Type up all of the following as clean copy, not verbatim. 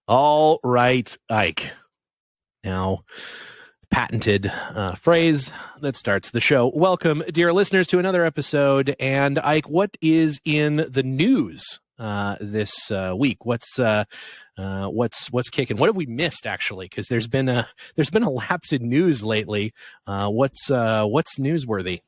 All right, Ike. Now, patented phrase that starts the show. Welcome, dear listeners, to another episode. And Ike, what is in the news this week? What's kicking? What have we missed actually? Because there's been a lapse in news lately. What's newsworthy?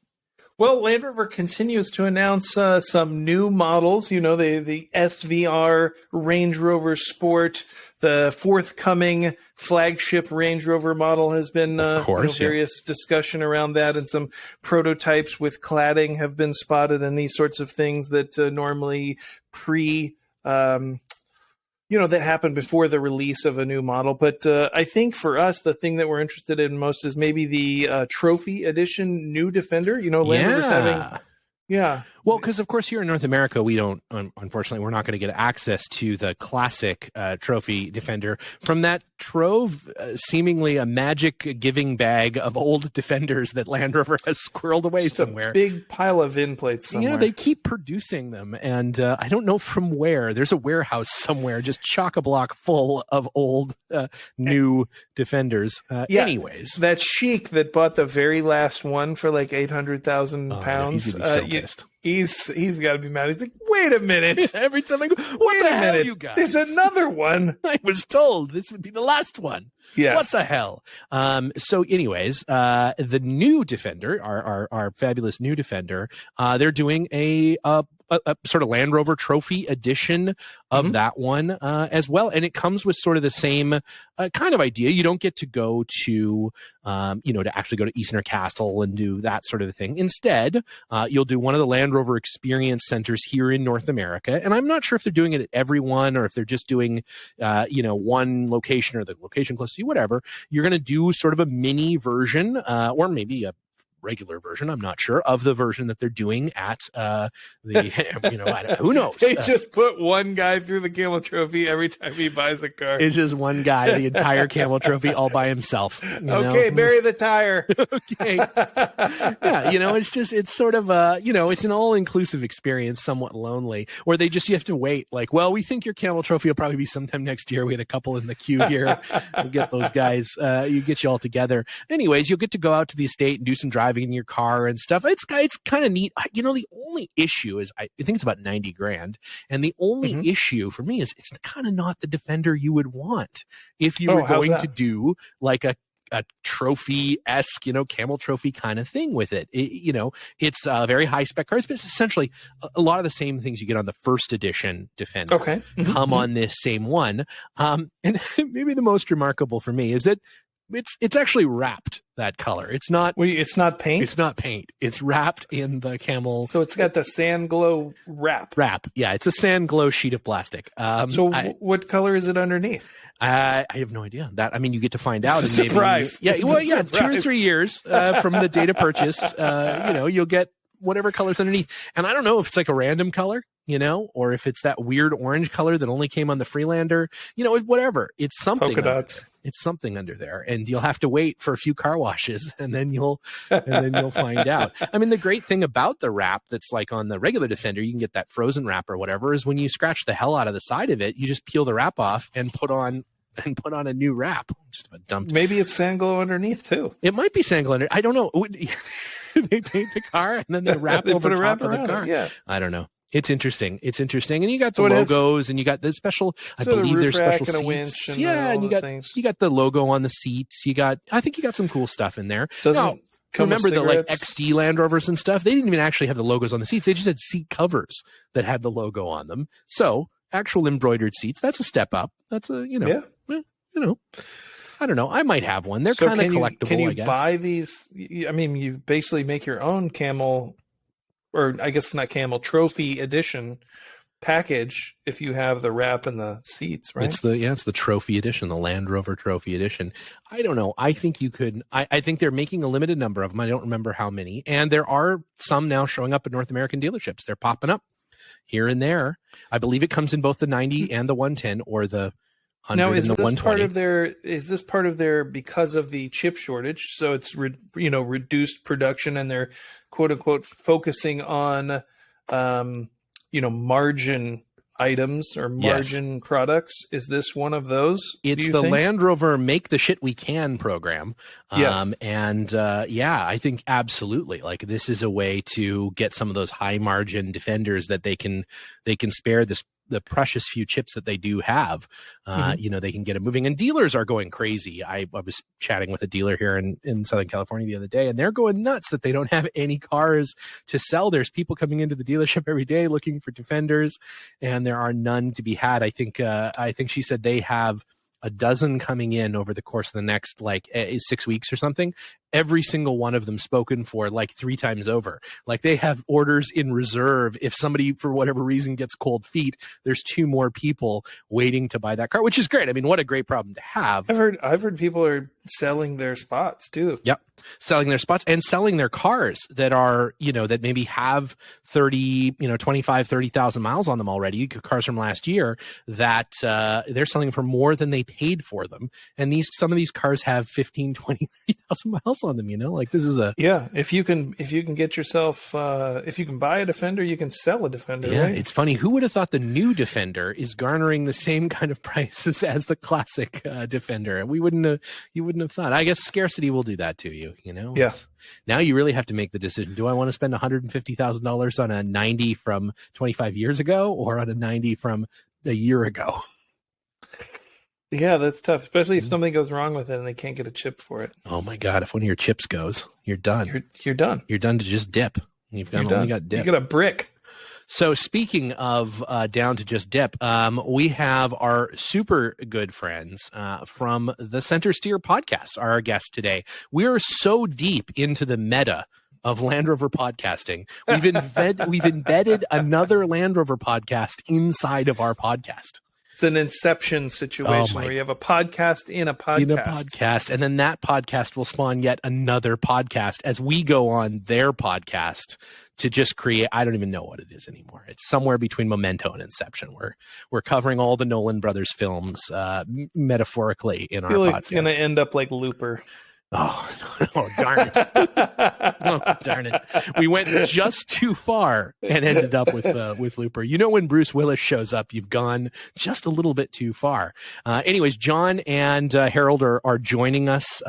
Well, Land Rover continues to announce some new models. You know, the SVR Range Rover Sport, the forthcoming flagship Range Rover model has been various discussion around that, and some prototypes with cladding have been spotted, and these sorts of things that normally that happened before the release of a new model. But I think for us, the thing that we're interested in most is maybe the Trophy Edition new Defender. You know, Land Rover's having... Yeah. Well, because of course here in North America, we don't, unfortunately, we're not going to get access to the classic Trophy Defender from that trove, seemingly a magic giving bag of old Defenders that Land Rover has squirreled away somewhere. A big pile of VIN plates somewhere. Yeah, they keep producing them, and I don't know from where. There's a warehouse somewhere just chock-a-block full of old, new Defenders. Anyways. That sheik that bought the very last one for like 800,000 pounds. He's so pissed. He's got to be mad. He's like, wait a minute. Every time I go, what the hell, you guys? There's another one. I was told this would be the last one. Yes. What the hell? So anyways, the new Defender, our fabulous new Defender, they're doing a sort of Land Rover Trophy edition of that one as well. And it comes with sort of the same kind of idea. You don't get to go to, to actually go to Eastern Castle and do that sort of thing. Instead, you'll do one of the Land Rover Experience Centers here in North America. And I'm not sure if they're doing it at every one or if they're just doing, one location or the location close to you, whatever. You're going to do sort of a mini version or maybe a regular version, I'm not sure, of the version that they're doing at who knows? They just put one guy through the Camel Trophy every time he buys a car. It's just one guy, the entire Camel Trophy all by himself. Okay, bury the tire. Okay. Yeah, it's sort of it's an all-inclusive experience, somewhat lonely, where you have to wait. Like, well, we think your Camel Trophy will probably be sometime next year. We had a couple in the queue here. We'll get those guys, get you all together. Anyways, you'll get to go out to the estate and do some driving in your car and stuff. It's kind of neat. The only issue is I think it's about $90,000, and the only issue for me is it's kind of not the Defender you would want if you were going to do like a trophy-esque, Camel Trophy kind of thing with it. It's a very high-spec cars, but it's essentially a lot of the same things you get on the first edition Defender come on this same one. And maybe the most remarkable for me is that it's actually wrapped that color. It's not paint? It's not paint. It's wrapped in the Camel. So it's got the Sand Glow wrap. Yeah, it's a Sand Glow sheet of plastic. What color is it underneath? I have no idea. You get to find out. It's a surprise. 2 or 3 years from the date of purchase, you'll get whatever color's underneath. And I don't know if it's like a random color, or if it's that weird orange color that only came on the Freelander, whatever. It's something. Polka dots. It's something under there, and you'll have to wait for a few car washes, and then you'll find out. The great thing about the wrap that's like on the regular Defender, you can get that frozen wrap or whatever, is when you scratch the hell out of the side of it, you just peel the wrap off and put on a new wrap. Just about dumped. Maybe it's Sand Glow underneath too. It might be Sand Glow under. I don't know. They paint the car and then they wrap over top of the car. Yeah, I don't know. It's interesting. And you got the logos, and you got the special. I believe there's special seats. Winch and you got the logo on the seats. I think you got some cool stuff in there. Remember the XD Land Rovers and stuff? They didn't even actually have the logos on the seats. They just had seat covers that had the logo on them. So actual embroidered seats. That's a step up. That's I don't know. I might have one. They're kind of collectible. Can you I guess. Buy these? You basically make your own Camel. Or I guess it's not Camel, Trophy Edition package if you have the wrap and the seats, right? It's the Trophy Edition, the Land Rover Trophy Edition. I don't know. I think you could. I think they're making a limited number of them. I don't remember how many. And there are some now showing up at North American dealerships. They're popping up here and there. I believe it comes in both the 90 and the 110 or the 100 now, and the 120. Is this part of their because of the chip shortage? So it's reduced production, and they're quote unquote focusing on margin items or margin products. Is this one of those? It's the Land Rover Make the Shit We Can program. Yes. I think absolutely. Like, this is a way to get some of those high margin Defenders that they can spare the precious few chips that they do have. They can get it moving, and dealers are going crazy. I was chatting with a dealer here in Southern California the other day, and they're going nuts that they don't have any cars to sell. There's people coming into the dealership every day looking for Defenders, and there are none to be had. I think she said they have a dozen coming in over the course of the next 6 weeks or something. Every single one of them spoken for like 3 times over. Like, they have orders in reserve. If somebody for whatever reason gets cold feet, there's 2 more people waiting to buy that car, which is great. I mean, what a great problem to have. I've heard people are selling their spots too. Yep. Selling their spots and selling their cars that are, that maybe have 25, 30,000 miles on them already. Cars from last year that they're selling for more than they paid for them. And some of these cars have 15, 20, 30,000 miles on them, like, this is if you can get yourself, if you can buy a Defender, you can sell a Defender. Yeah. Right? It's funny. Who would have thought the new Defender is garnering the same kind of prices as the classic Defender? You wouldn't have thought. I guess scarcity will do that to you, Yeah. Now you really have to make the decision. Do I want to spend $150,000 on a 90 from 25 years ago or on a 90 from a year ago? Yeah, that's tough, especially if something goes wrong with it and they can't get a chip for it. Oh my God! If one of your chips goes, you're done. You're done. You're done to just dip. You've only got dip. You got a brick. So speaking of down to just dip, we have our super good friends from the CenterSteer podcast, our guest today. We're so deep into the meta of Land Rover podcasting. We've embedded another Land Rover podcast inside of our podcast. It's an Inception situation where you have a podcast in a podcast. In a podcast, and then that podcast will spawn yet another podcast as we go on their podcast to just create. I don't even know what it is anymore. It's somewhere between Memento and Inception. We're covering all the Nolan brothers films metaphorically in our podcast. It's going to end up like Looper. Oh, darn it. Oh, darn it. We went just too far and ended up with Looper. When Bruce Willis shows up, you've gone just a little bit too far. Anyways, John and Harold are joining us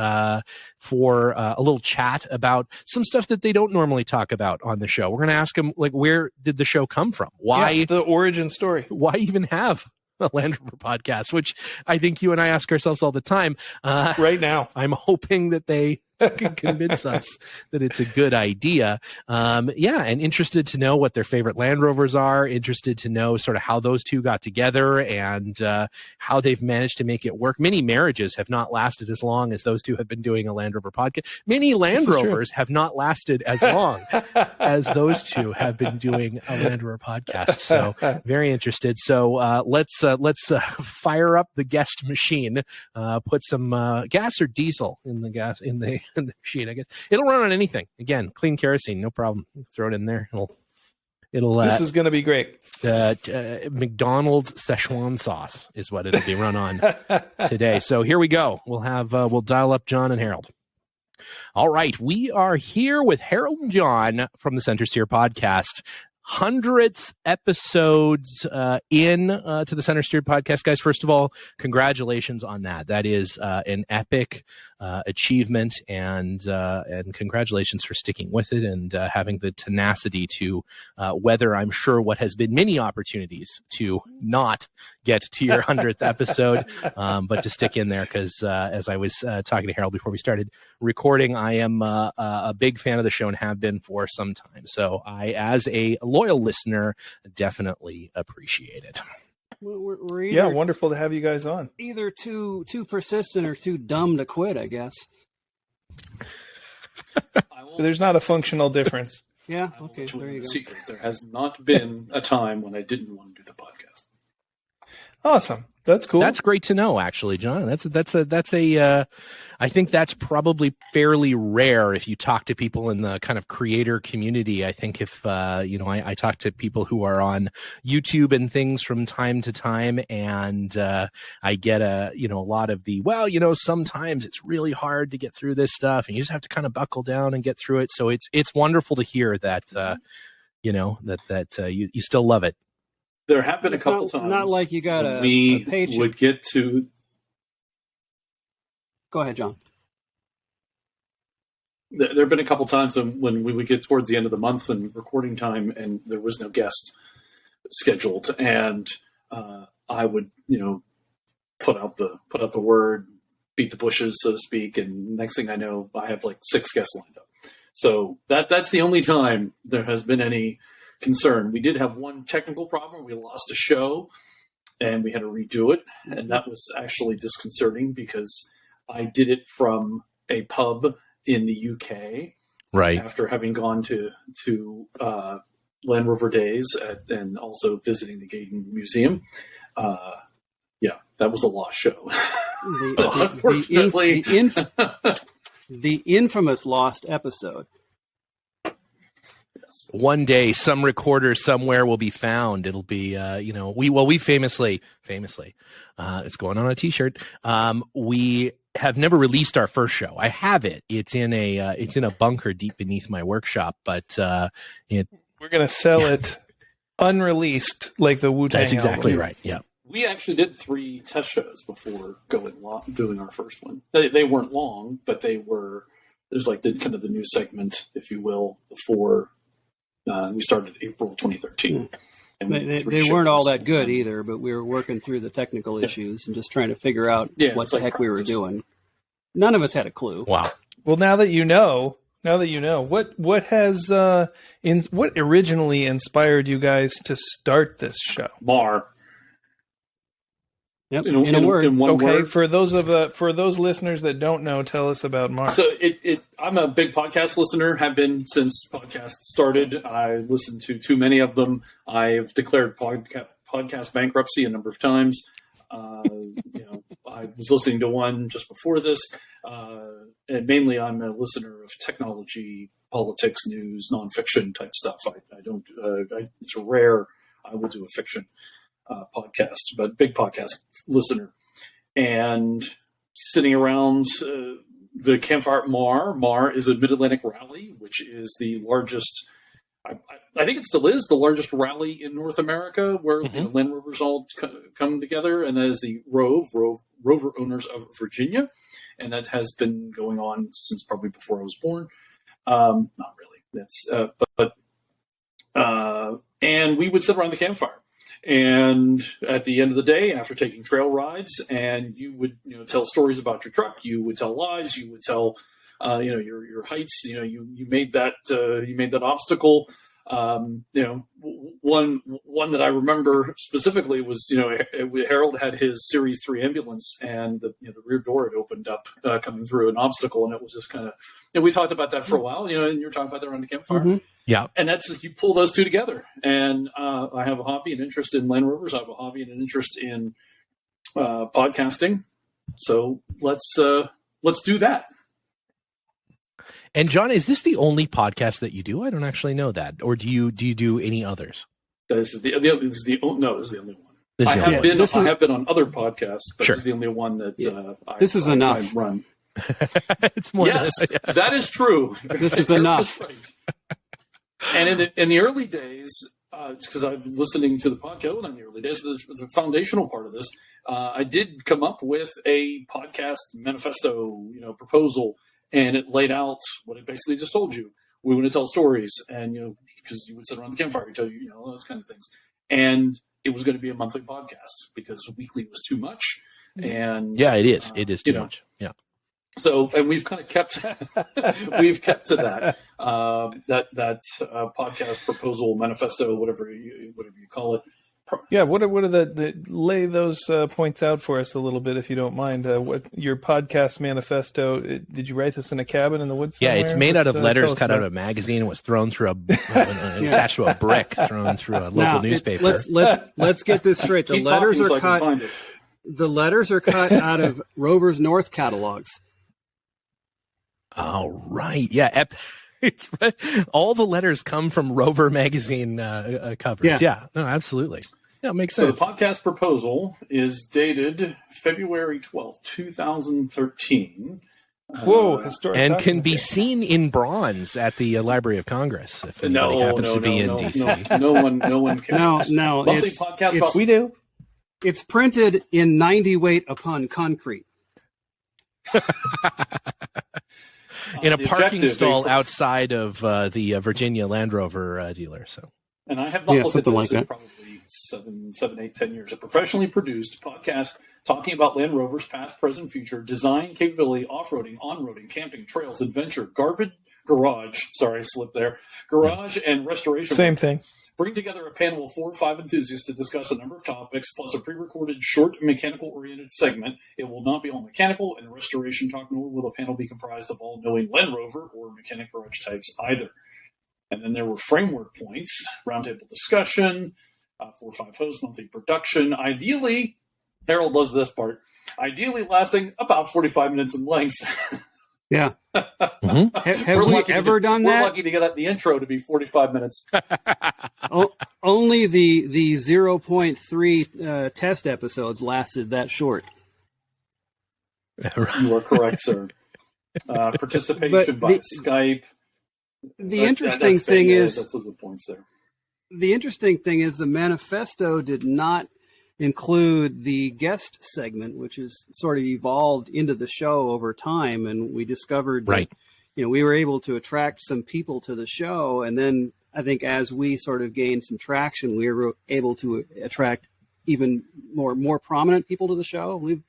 for a little chat about some stuff that they don't normally talk about on the show. We're going to ask them, where did the show come from? Why the origin story? Why even have a Land Rover podcast, which I think you and I ask ourselves all the time. Right now, I'm hoping that they can convince us that it's a good idea. And interested to know what their favorite Land Rovers are, interested to know sort of how those two got together and how they've managed to make it work. Many marriages have not lasted as long as those two have been doing a Land Rover podcast. Many Land Rovers have not lasted as long as those two have been doing a Land Rover podcast. So very interested. So let's fire up the guest machine, put some gas or diesel in the machine. I guess it'll run on anything. Again, clean kerosene, no problem. Throw it in there. It'll. This is going to be great. McDonald's Szechuan sauce is what it'll be run on today. So here we go. We'll dial up John and Harold. All right, we are here with Harold and John from the CenterSteer podcast. 100th episodes to the CenterSteer podcast. Guys, first of all, congratulations on that. That is an epic achievement, and congratulations for sticking with it and having the tenacity to weather, I'm sure, what has been many opportunities to not get to your 100th episode, but to stick in there because as I was talking to Harold before we started recording, I am a big fan of the show and have been for some time. So I, as a loyal listener, definitely appreciate it. We're either, wonderful to have you guys on. Either too persistent or too dumb to quit, I guess. There's not a functional difference. Yeah, okay, there you go. Secret. There has not been a time when I didn't want to do the podcast. Awesome. That's cool. That's great to know, actually, John. I think that's probably fairly rare if you talk to people in the kind of creator community. I think if, I talk to people who are on YouTube and things from time to time, and I get a lot of the, sometimes it's really hard to get through this stuff and you just have to kind of buckle down and get through it. So it's wonderful to hear that, you still love it. there have been It's a couple times. Not like you got a paycheck. Would get to. Go ahead, John. There have been a couple times when we would get towards the end of the month and recording time, and there was no guest scheduled, and I would, put out the word, beat the bushes, so to speak, and next thing I know, I have like 6 guests lined up. So that's the only time there has been any concern. We did have one technical problem. We lost a show, and we had to redo it, and that was actually disconcerting because I did it from a pub in the UK, Right. After having gone to Land Rover Days and also visiting the Gaydon Museum. That was a lost show. Unfortunately, the infamous lost episode. Yes. One day, some recorder somewhere will be found. It'll be, we famously, it's going on a T-shirt. We have never released our first show. I have it. It's in a bunker deep beneath my workshop, but we're gonna sell it unreleased, like the Wu-Tang. That's exactly album. right. Yeah. We actually did 3 test shows before doing our first one. They weren't long, but they were. There's like the new segment, if you will, before we started April 2013. And they weren't all that good either, but we were working through the technical issues and just trying to figure out what the heck we were doing. None of us had a clue. Wow. Well, now that you know, what has what originally inspired you guys to start this show? Mar. Yep. In a word. In one Okay, word. for those listeners that don't know, tell us about Mark. So I'm a big podcast listener, have been since podcasts started. I listened to too many of them. I've declared podcast bankruptcy a number of times. I was listening to one just before this, and mainly I'm a listener of technology, politics, news, nonfiction type stuff. I don't. It's rare I will do a fiction podcast, but big podcast listener. And sitting around the campfire at Mar. Mar is a Mid-Atlantic rally, which is the largest. I think it still is the largest rally in North America, where Land Rovers all come together, and that is the Rover Owners of Virginia, and that has been going on since probably before I was born. Not really. That's and we would sit around the campfire, and at the end of the day, after taking trail rides, and you would tell stories about your truck, you would tell lies, you would tell your heights. You made that obstacle. One that I remember specifically was Harold had his Series 3 ambulance, and the rear door had opened up coming through an obstacle, and it was just kind of we talked about that for a while. And you were talking about that around the campfire. Mm-hmm. Yeah, and that's you pull those two together. And I have a hobby and interest in Land Rovers. I have a hobby and an interest in podcasting. So let's do that. And John, is this the only podcast that you do? I don't actually know that. Or do you do any others? This is the only one. I have been on other podcasts, but Sure. this is the only one that This is enough. I run. It's more Yes, that is true. This is enough. Right. And in the early days, because I'm listening to the podcast in the early days, the foundational part of this, I did come up with a podcast manifesto, proposal, and it laid out what it basically just told you. We want to tell stories, and because you would sit around the campfire and tell you, all those kind of things, and it was going to be a monthly podcast because weekly was too much. And yeah, it is. It is too much. Yeah. So, and we've kind of kept to that podcast proposal manifesto, whatever you call it. Yeah, what are the lay those points out for us a little bit, if you don't mind? What your podcast manifesto? Did you write this in a cabin in the woods somewhere? Yeah, it's made out of letters cut out of a magazine and was thrown through attached to a brick, thrown through a local newspaper. Let's get this straight. The letters are cut. The letters are cut out of Rover's North catalogs. Oh, right. Yeah. It's right. All the letters come from Rover magazine covers. Yeah. No, absolutely. Yeah, it makes sense. So the podcast proposal is dated February 12th, 2013. Whoa, historic. And can document. be seen in bronze at the Library of Congress if anybody happens to be in DC. No one cares. No. Monthly podcast about We do. It's printed in 90 weight upon concrete. In a the parking objective, stall outside of the Virginia Land Rover dealer. So, and I have not looked at something this like in probably 7, 8, 10 years. A professionally produced podcast talking about Land Rover's past, present, future, design, capability, off-roading, on-roading, camping, trails, adventure, garage, and restoration. Same thing. Bring together a panel of 4 or 5 enthusiasts to discuss a number of topics, plus a pre-recorded short mechanical-oriented segment. It will not be all mechanical and restoration talk, nor will the panel be comprised of all knowing Land Rover or mechanic garage types either. And then there were framework points, roundtable discussion, 4 or 5 hosts, monthly production. Ideally, Harold does this part, ideally lasting about 45 minutes in length. Yeah. Mm-hmm. Have we ever done that? We're lucky to get the intro to be 45 minutes. Only the 0.3 test episodes lasted that short. You are correct, sir. Participation by Skype. The interesting thing is that's the points there. The interesting thing is the manifesto did not include the guest segment, which is sort of evolved into the show over time, and we discovered that, we were able to attract some people to the show, and then I think as we sort of gained some traction, we were able to attract even more prominent people to the show. We've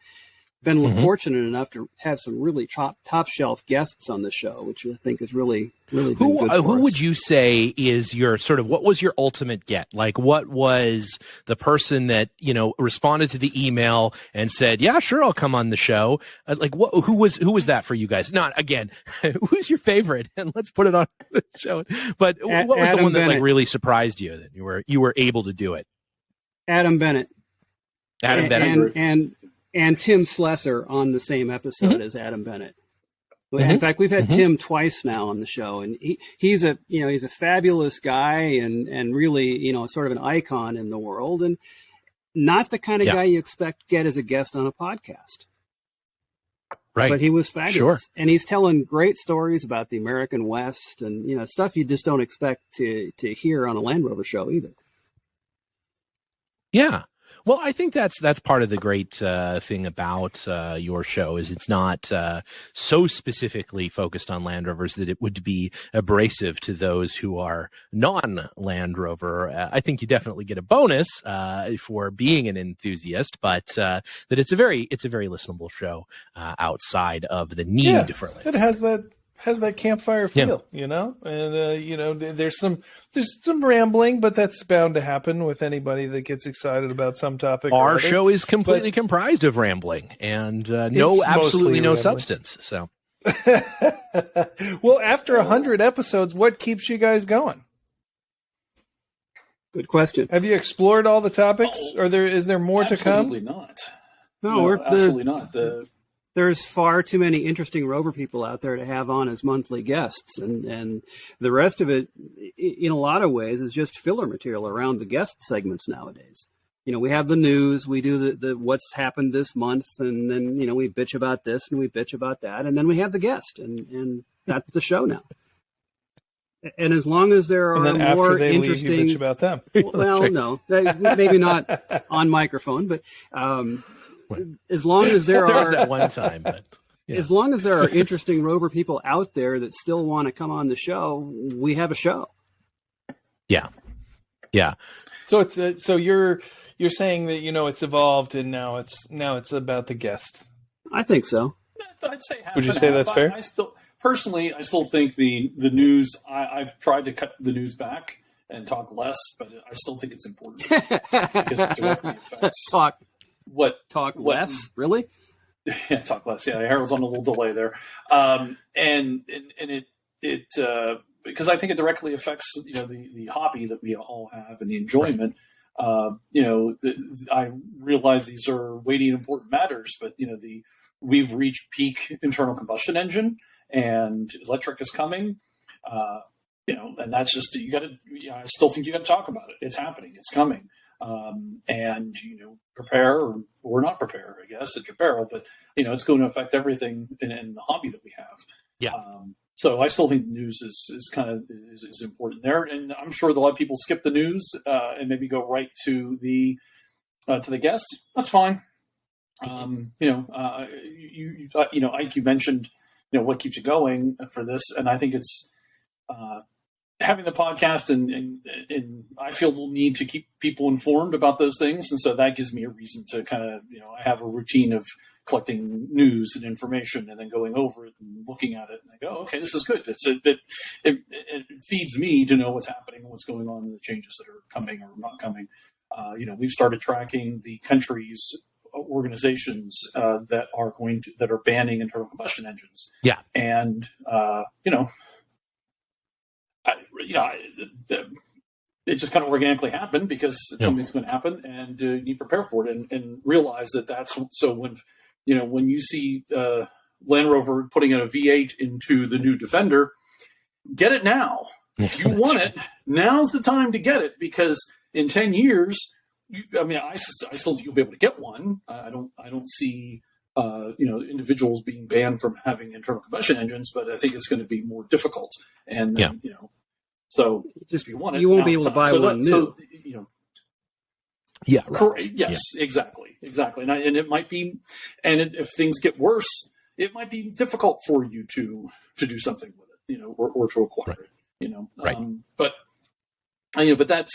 been fortunate enough to have some really top shelf guests on the show, which I think is really been good for us. Who would you say is your sort of, what was your ultimate get? Like, what was the person that, responded to the email and said, yeah, sure, I'll come on the show? Who was that for you guys? Not, again, who's your favorite? And let's put it on the show. But what was Adam the one that Bennett. really surprised you that you were able to do it? Adam Bennett. Bennett. And Tim Slesser on the same episode as Adam Bennett. In fact, we've had Tim twice now on the show, and he's a fabulous guy and really, sort of an icon in the world, and not the kind of guy you expect get as a guest on a podcast. Right. But he was fabulous. Sure. And he's telling great stories about the American West and, stuff you just don't expect to hear on a Land Rover show either. Yeah. Well, I think that's part of the great thing about your show is it's not so specifically focused on Land Rovers that it would be abrasive to those who are non-Land Rover. I think you definitely get a bonus for being an enthusiast, but that it's a very listenable show outside of the need for Land Rover. It has that campfire feel, and there's some rambling, but that's bound to happen with anybody that gets excited about some topic. Our show is completely comprised of rambling and absolutely no substance. So, well, after 100 episodes, what keeps you guys going? Good question. Have you explored all the topics, or is there more to come? Absolutely not. No, absolutely not. There's far too many interesting Rover people out there to have on as monthly guests, and the rest of it, in a lot of ways, is just filler material around the guest segments nowadays. We have the news, we do the what's happened this month, and then we bitch about this and we bitch about that, and then we have the guest, and that's the show now. And as long as there are and then more after they interesting, leave, you bitch about them. Well, no, maybe not on microphone, but. As long as there was that one time, but as long as there are interesting Rover people out there that still want to come on the show, we have a show. Yeah. So it's so you're saying that it's evolved and now it's about the guest. I think so. I'd say half. Would you and say half. that's fair? I still think the news. I've tried to cut the news back and talk less, but I still think it's important because it directly affects Talk less? Really? Yeah, talk less. Yeah, Harold's on a little delay there, and it because I think it directly affects the hobby that we all have and the enjoyment. I realize these are weighty and important matters, but we've reached peak internal combustion engine, and electric is coming. And that's just I still think you got to talk about it. It's happening. It's coming. and prepare or not prepare, I guess, at your peril. But it's going to affect everything in the hobby that we have. Yeah. So I still think the news is kind of is important there, and I'm sure that a lot of people skip the news and maybe go right to the guest. That's fine. Ike, you mentioned what keeps you going for this, and I think it's having the podcast, and I feel we'll need to keep people informed about those things, and so that gives me a reason to kind of I have a routine of collecting news and information and then going over it and looking at it, and I go, okay, this is good. It feeds me to know what's happening and what's going on and the changes that are coming or not coming. We've started tracking the countries, organizations that are banning internal combustion engines. Yeah, and it just kind of organically happened because something's going to happen, and you prepare for it and realize that's so. When you see Land Rover putting in a V8 into the new Defender, get it now. If you want it, now's the time to get it, because in 10 years, I still think you'll be able to get one. I don't see individuals being banned from having internal combustion engines, but I think it's going to be more difficult. And so if you want it, you won't be able to buy one new. Yeah. Right. Yes. Yeah. Exactly. And it might be, if things get worse, it might be difficult for you to do something with it, or to acquire it, Right. But that's.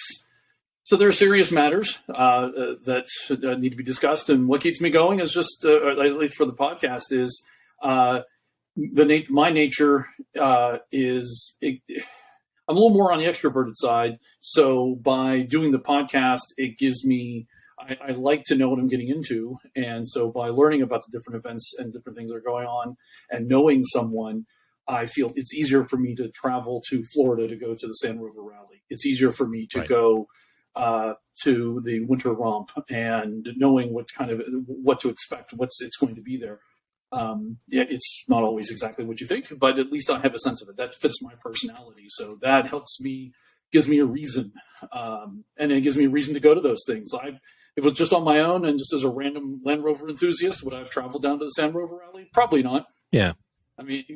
So there are serious matters that need to be discussed, and what keeps me going is just, at least for the podcast, is my nature is. I'm a little more on the extroverted side, so by doing the podcast, it gives me. I like to know what I'm getting into, and so by learning about the different events and different things that are going on, and knowing someone, I feel it's easier for me to travel to Florida to go to the Land Rover rally. It's easier for me to go to the winter romp, and knowing what to expect, it's going to be there. It's not always exactly what you think, but at least I have a sense of it. That fits my personality, so that gives me a reason, and it gives me a reason to go to those things. If it was just on my own and just as a random Land Rover enthusiast, would I have traveled down to the Land Rover rally? Probably not. Yeah,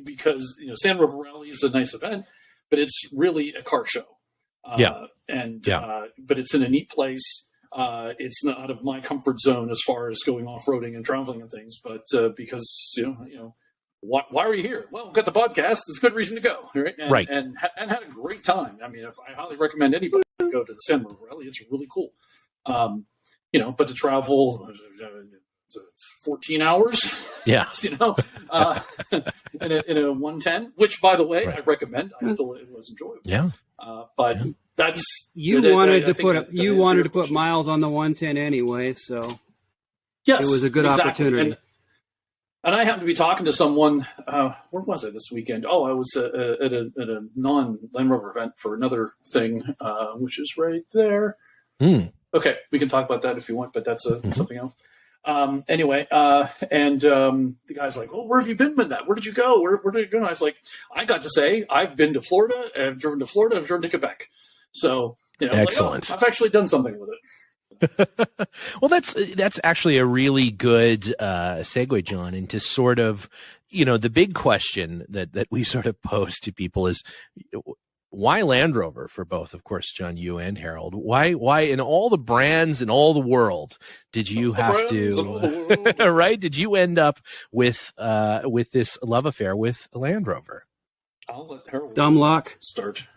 because Land Rover rally is a nice event, but it's really a car show. But it's in a neat place. It's not out of my comfort zone as far as going off-roading and traveling and things, but because why are you here? Well, we've got the podcast. It's a good reason to go, right? And had a great time. If I highly recommend anybody to go to the Land Rover rally, it's really cool. But to travel, it's 14 hours. Yeah. in a 110, which, by the way, I recommend. It was enjoyable. Yeah. But that's you wanted to put miles on the 110 anyway, so yes, it was a good opportunity. And I happened to be talking to someone. Where was I this weekend? Oh, I was at a non-Land Rover event for another thing, which is right there. Okay, we can talk about that if you want, but that's something else. Anyway, and the guy's like, "Well, where have you been with that? Where did you go? Where did you go?" And I was like, "I got to say, I've been to Florida. I've driven to Florida. I've driven to Quebec. So, excellent. I've actually done something with it." Well, that's actually a really good segue, John, into sort of the big question that we sort of pose to people is, why Land Rover for both, of course, John, you and Harold? Why in all the brands in all the world did you have to, right? Did you end up with this love affair with Land Rover? I'll let Harold dumb luck start.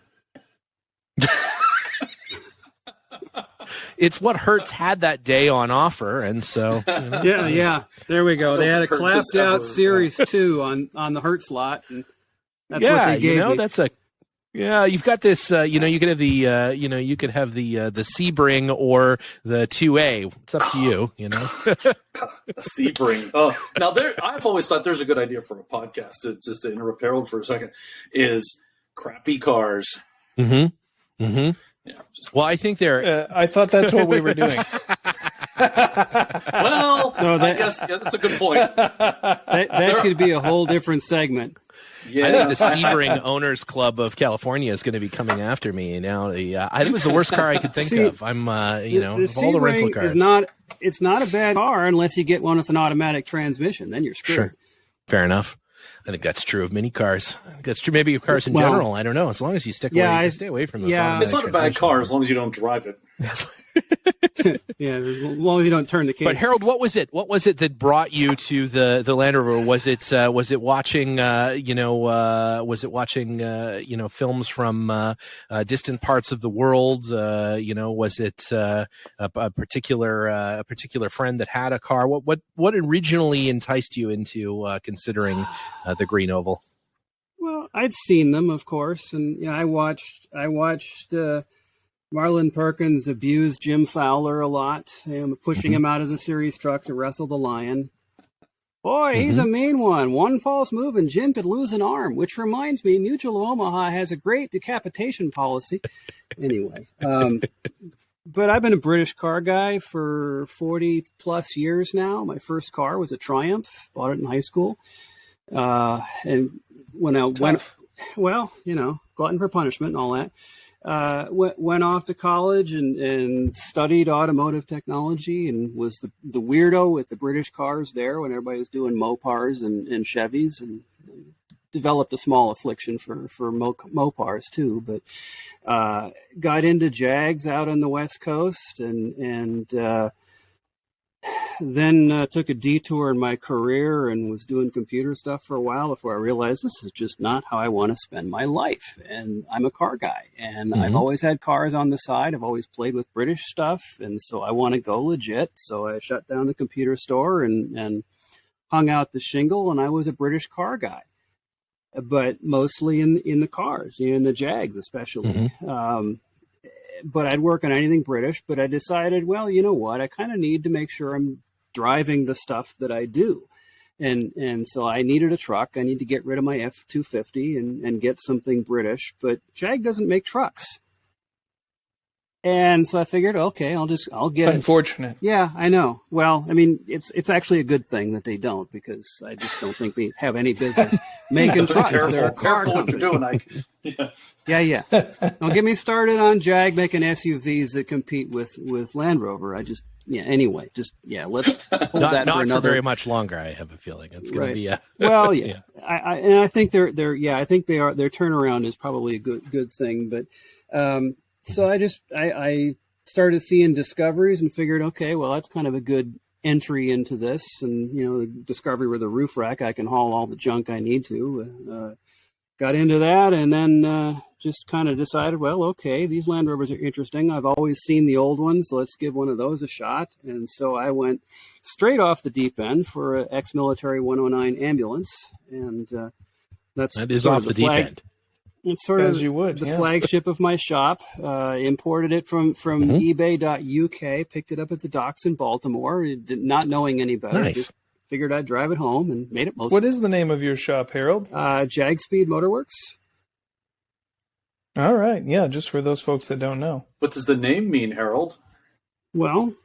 It's what Hertz had that day on offer, and so yeah. There we go. They had a clapped out Series 2 on the Hertz lot, and that's what they gave me. That's a. Yeah, you've got this. You could have the. You could have the Sebring or the 2A. It's up to you. The Sebring. Oh, now I've always thought there's a good idea for a podcast. Just to interrupt Harold for a second, is crappy cars. Mm-hmm. Mm-hmm. Yeah. Well, I think they're. I thought that's what we were doing. Well, I guess that's a good point. That could be a whole different segment. Yeah, I think the Sebring Owners Club of California is going to be coming after me now. I think it was the worst car I could think of. I'm, you know, of all the rental cars. It's not a bad car unless you get one with an automatic transmission. Then you're screwed. Sure. Fair enough. I think that's true of many cars. That's true maybe of cars in general. I don't know. As long as you stay away from those. Yeah, it's not a bad car as long as you don't drive it. Yeah, as long as you don't turn the key. But Harold, what was it? What was it that brought you to the Land Rover? Was it watching films from distant parts of the world? Was it a particular friend that had a car? What originally enticed you into considering the green oval? Well, I'd seen them, of course, and I watched Marlon Perkins abused Jim Fowler a lot, pushing him out of the series truck to wrestle the lion. Boy, he's a mean one. One false move and Jim could lose an arm, which reminds me, Mutual of Omaha has a great decapitation policy. Anyway, but I've been a British car guy for 40 plus years now. My first car was a Triumph, bought it in high school. And when I went, glutton for punishment and all that. Went off to college and studied automotive technology and was the weirdo with the British cars there when everybody was doing Mopars and Chevys, and developed a small affliction for Mopars too. But got into Jags out on the West Coast and then took a detour in my career and was doing computer stuff for a while before I realized this is just not how I want to spend my life. And I'm a car guy, and I've always had cars on the side. I've always played with British stuff, and so I want to go legit. So I shut down the computer store and hung out the shingle, and I was a British car guy, but mostly in the cars, in the Jags especially. But I'd work on anything British, but I decided, well, you know what? I kind of need to make sure I'm driving the stuff that I do. And so I needed a truck. I need to get rid of my F-250 and get something British, but Jag doesn't make trucks. And so I figured, okay, I'll get Unfortunate. Yeah, I know. Well, I mean, it's actually a good thing that they don't, because I just don't think they have any business making trucks. They're a car Careful what company. you're doing, Ike. Yeah. Don't get me started on Jag making SUVs that compete with Land Rover. Anyway, let's hold that not for another. For very much longer. I have a feeling it's going to be a. Well, yeah. I think their turnaround is probably a good thing, but. So I started seeing discoveries and figured, okay, well, that's kind of a good entry into this. And, the discovery with a roof rack, I can haul all the junk I need to. Got into that and then just kind of decided, well, okay, these Land Rovers are interesting. I've always seen the old ones. So let's give one of those a shot. And so I went straight off the deep end for an ex-military 109 ambulance. And that is off the deep end. It's sort of the flagship of my shop. Imported it from eBay.uk, picked it up at the docks in Baltimore, not knowing any better. Nice. Just figured I'd drive it home and made it most. What is the name of your shop, Harold? Jag Speed Motorworks. All right. Yeah, just for those folks that don't know. What does the name mean, Harold? Well,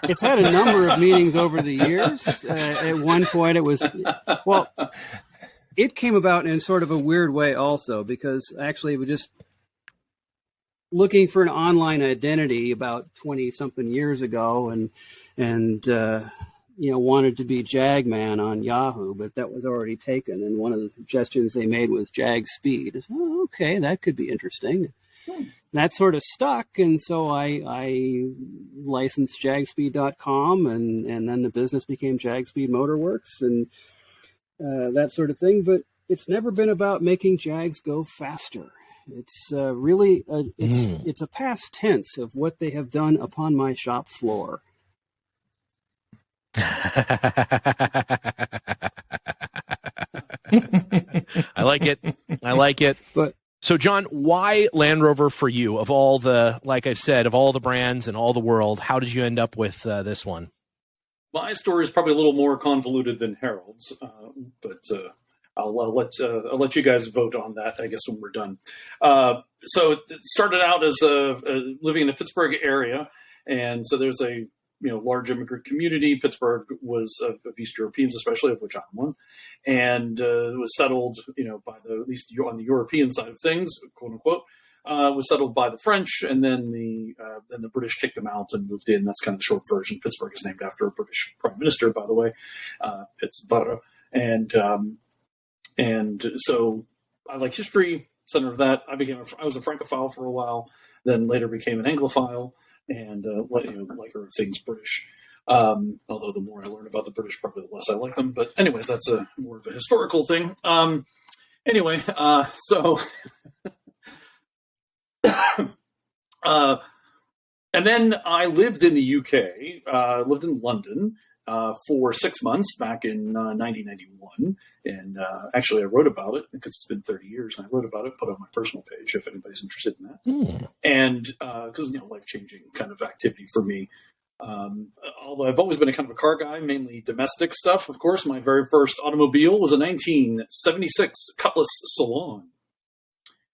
it's had a number of meanings over the years. At one point it was, it came about in sort of a weird way also, because actually we just looking for an online identity about 20 something years ago and wanted to be Jagman on Yahoo, but that was already taken. And one of the suggestions they made was Jag Speed. I said, oh, okay, that could be interesting. That sort of stuck. And so I licensed jagspeed.com and then the business became Jag Speed Motorworks and that sort of thing, but it's never been about making Jags go faster. It's really it's a past tense of what they have done upon my shop floor. I like it. But so, John, why Land Rover for you? Of all the, like I said, of all the brands in all the world, how did you end up with this one? My story is probably a little more convoluted than Harold's, but I'll let you guys vote on that, I guess, when we're done. So it started out as living in the Pittsburgh area, and so there's a large immigrant community. Pittsburgh was of East Europeans, especially, of which I'm one, and it was settled, by at least on the European side of things, quote unquote, was settled by the French, and then the British kicked them out and moved in. That's kind of the short version. Pittsburgh is named after a British prime minister, by the way, Pittsburgh, and so I like history. Center of that, I was a Francophile for a while, then later became an Anglophile, and liker of things British. Although the more I learn about the British, probably the less I like them. But anyways, that's more of a historical thing. Anyway, so and then I lived in the UK, lived in London for 6 months back in 1991. And actually, I wrote about it because it's been 30 years, and I wrote about it, put it on my personal page if anybody's interested in that. And because, life-changing kind of activity for me. Although I've always been a kind of a car guy, mainly domestic stuff, of course. My very first automobile was a 1976 Cutlass Salon.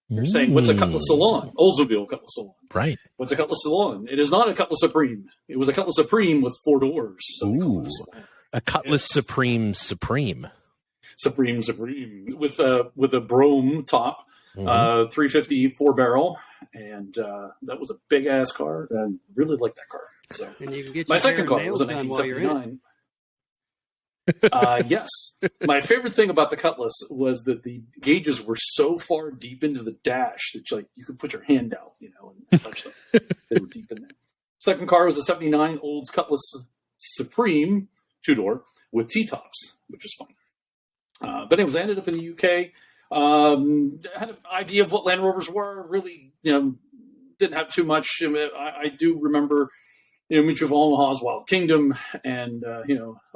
You're saying, what's a Cutlass Salon? Oldsmobile Cutlass Salon. Right. What's a Cutlass Salon? It is not a Cutlass Supreme. It was a Cutlass Supreme with 4 doors. So a Cutlass Supreme. Supreme with a Brougham top, 350 4-barrel, and that was a big ass car. I really liked that car. So and you can get my second car was a 1979. Yes, my favorite thing about the Cutlass was that the gauges were so far deep into the dash that you could put your hand out, and touch them. They were deep in there. Second car was a 79 Olds Cutlass Supreme 2-door with T-tops, which is fun. But anyways, I ended up in the UK. Had an idea of what Land Rovers were. Really, didn't have too much. I do remember, Mutual of Omaha's Wild Kingdom, and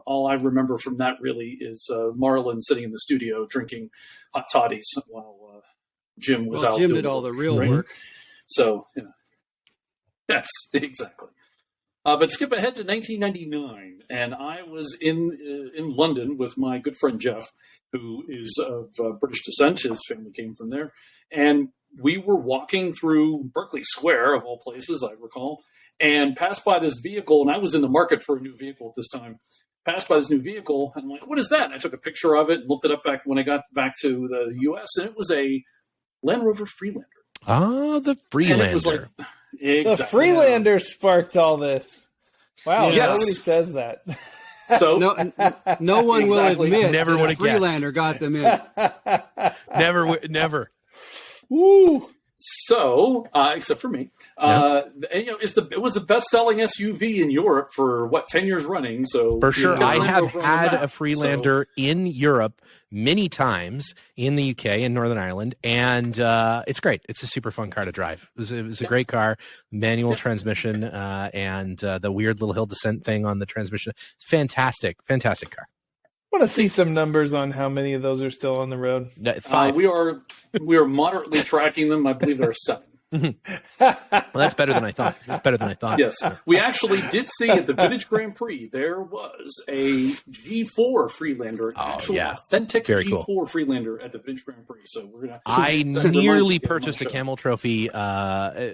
all I remember from that really is Marlon sitting in the studio drinking hot toddies while Jim was out. Jim did all the real work. So, yes, exactly. But skip ahead to 1999, and I was in London with my good friend Jeff, who is of British descent. His family came from there. And we were walking through Berkeley Square, of all places, I recall, and passed by this vehicle, and I was in the market for a new vehicle at this time. Passed by this new vehicle, and I'm like, what is that? And I took a picture of it and looked it up back when I got back to the U.S., and it was a Land Rover Freelander. Ah, the Freelander. And it was like, exactly. The Freelander sparked all this. Wow, yes. Nobody says that. So no one will admit never that Freelander got them in. Never. Woo. So, except for me, it was the best-selling SUV in Europe for 10 years running. So for sure, I have had a Freelander in Europe many times, in the UK and Northern Ireland, and it's great. It's a super fun car to drive. It was a great car, manual transmission, and the weird little hill descent thing on the transmission. It's fantastic car. I want to see some numbers on how many of those are still on the road. 5. We are moderately tracking them. I believe there are 7. Well, that's better than I thought. Yes. We actually did see at the Vintage Grand Prix, there was a G4 Freelander, authentic Very G4 cool. Freelander at the Vintage Grand Prix. So we're going to... I nearly purchased a Camel Trophy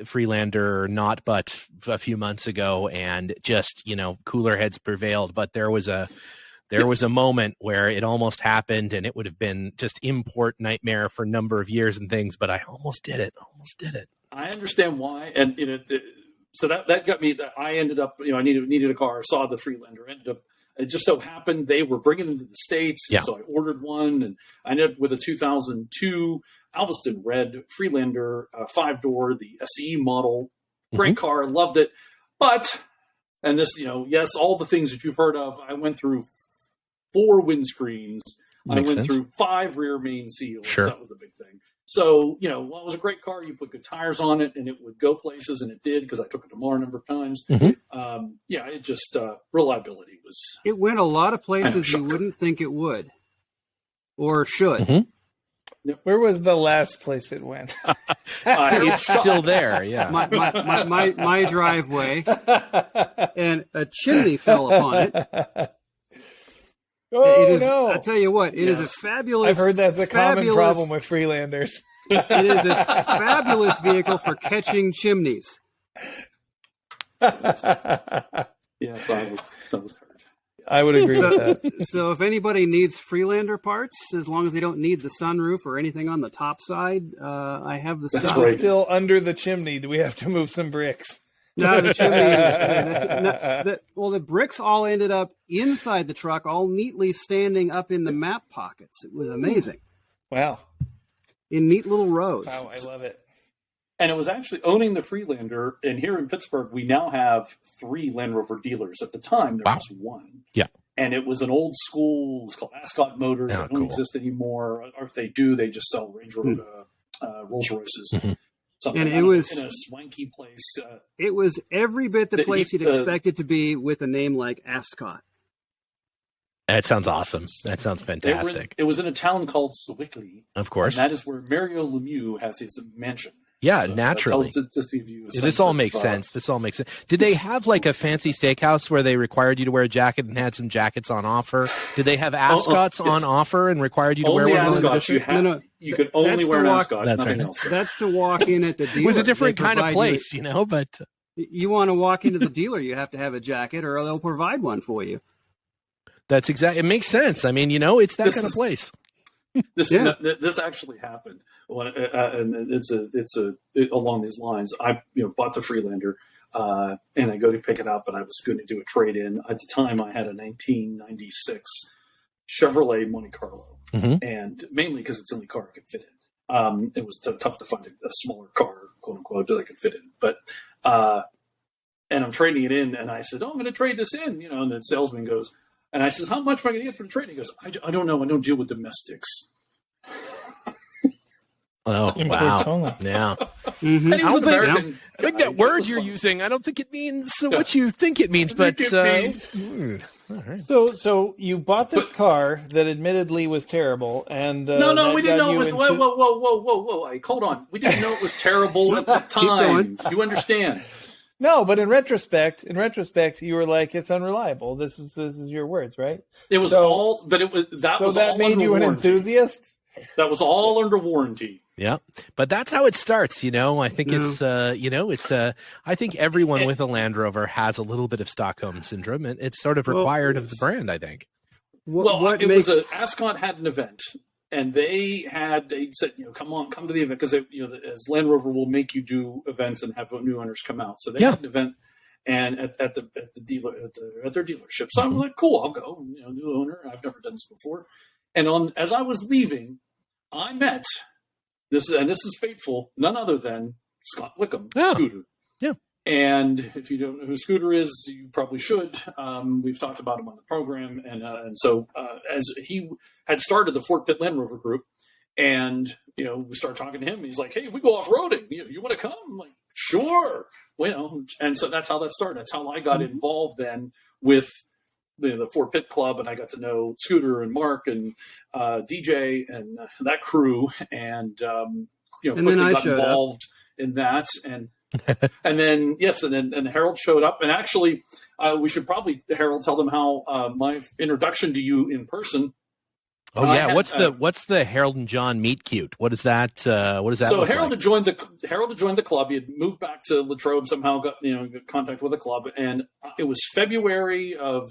Freelander not but a few months ago, and just, cooler heads prevailed. But there was a moment where it almost happened, and it would have been just import nightmare for a number of years and things, but I almost did it. I understand why. And so that got me, that I ended up, I needed a car, saw the Freelander, it just so happened they were bringing them to the States. Yeah. So I ordered one, and I ended up with a 2002 Alveston Red Freelander, 5-door, the SE model. Great car, loved it. But, and this, yes, all the things that you've heard of, I went through 4 windscreens. I went through 5 rear main seals. Sure. That was the big thing. So, it was a great car. You put good tires on it, and it would go places, and it did, because I took it to Mar a number of times. It just, reliability was... It went a lot of places you wouldn't think it would or should. Yep. Where was the last place it went? It's still there, yeah. My driveway, and a chimney fell upon it. No. I'll tell you what, it is a fabulous... I've heard that's a common problem with Freelanders. It is a fabulous vehicle for catching chimneys. Yes, I was hurt. I would agree with that. So if anybody needs Freelander parts, as long as they don't need the sunroof or anything on the top side, I have the That's stuff. great. Still under the chimney. Do we have to move some bricks? No, the chimney is. The bricks all ended up inside the truck, all neatly standing up in the map pockets. It was amazing. Wow. In neat little rows. Wow, I love it. And it was actually owning the Freelander. And here in Pittsburgh, we now have 3 Land Rover dealers. At the time, there was 1. Yeah. And it was an old school. It was called Ascot Motors. Oh, They don't exist anymore. Or if they do, they just sell Range Rover, Rolls Royces. Mm-hmm. Something. And it was in a swanky place. It was every bit the place you'd expect it to be with a name like Ascot. That sounds awesome. That sounds fantastic. It was in a town called Sewickley. Of course. And that is where Mario Lemieux has his mansion. Yeah, So naturally. just to give you a This sense all of, makes sense. This all makes sense. Did they have like a fancy steakhouse where they required you to wear a jacket and had some jackets on offer? Did they have ascots on offer and required you to wear only one? ascots you had. No, you could only that's wear to an walk- ascot, That's nothing right. else. That's to walk in at the dealer. It was a different They kind of provide place, but You want to walk into the dealer, you have to have a jacket, or they'll provide one for you. that's exactly. It makes sense. I mean, it's that This kind of is- place. This actually happened, and it's along these lines. I bought the Freelander, and I go to pick it up, and I was going to do a trade in. At the time, I had a 1996 Chevrolet Monte Carlo, and mainly because it's the only car I could fit in. It was tough to find a smaller car, quote unquote, that I could fit in. But and I'm trading it in, and I said, "Oh, I'm going to trade this in," and the salesman goes. And I says, "How much am I going to get for the trade?" He goes, I don't know. I don't deal with domestics." Oh, wow. Yeah. Mm-hmm. And he was an American. I think guy. that word It was you're fun. using, I don't think it means what you think it means, I think but it means- all right. So you bought this car that admittedly was terrible, and No, we didn't know it was. into... Whoa! Like, hold on. We didn't know it was terrible at the time. You understand? No, but in retrospect, you were like, it's unreliable. This is your words, right? It was So- all, but it was that So was that all made under you an warranty. enthusiast? That was all under warranty. Yeah, but that's how it starts. I think it's I think everyone with a Land Rover has a little bit of Stockholm syndrome, and it's sort of required of the brand. I think. Ascot had an event, and they said, come to the event because as Land Rover will make you do events and have new owners come out. So they had an event, and at the dealer at their dealership. So I'm like, cool, I'll go. New owner. I've never done this before. And as I was leaving, I met this is fateful. None other than Scott Wickham, Scooter. Yeah. And if you don't know who Scooter is, you probably should. We've talked about him on the program, and so as he had started the Fort Pitt Land Rover group, and we started talking to him. He's like, "Hey, we go off roading. You want to come?" I'm like, "Sure." And so that's how that started. That's how I got involved then with the Fort Pitt Club, and I got to know Scooter and Mark and DJ and that crew, and quickly got involved in that, and then and Harold showed up, and actually we should probably Harold tell them how my introduction to you in person. Oh yeah, what's the Harold and John meet cute? What is that? What is that? So look Harold like? had joined the club. He had moved back to Latrobe somehow, got contact with the club, and it was February of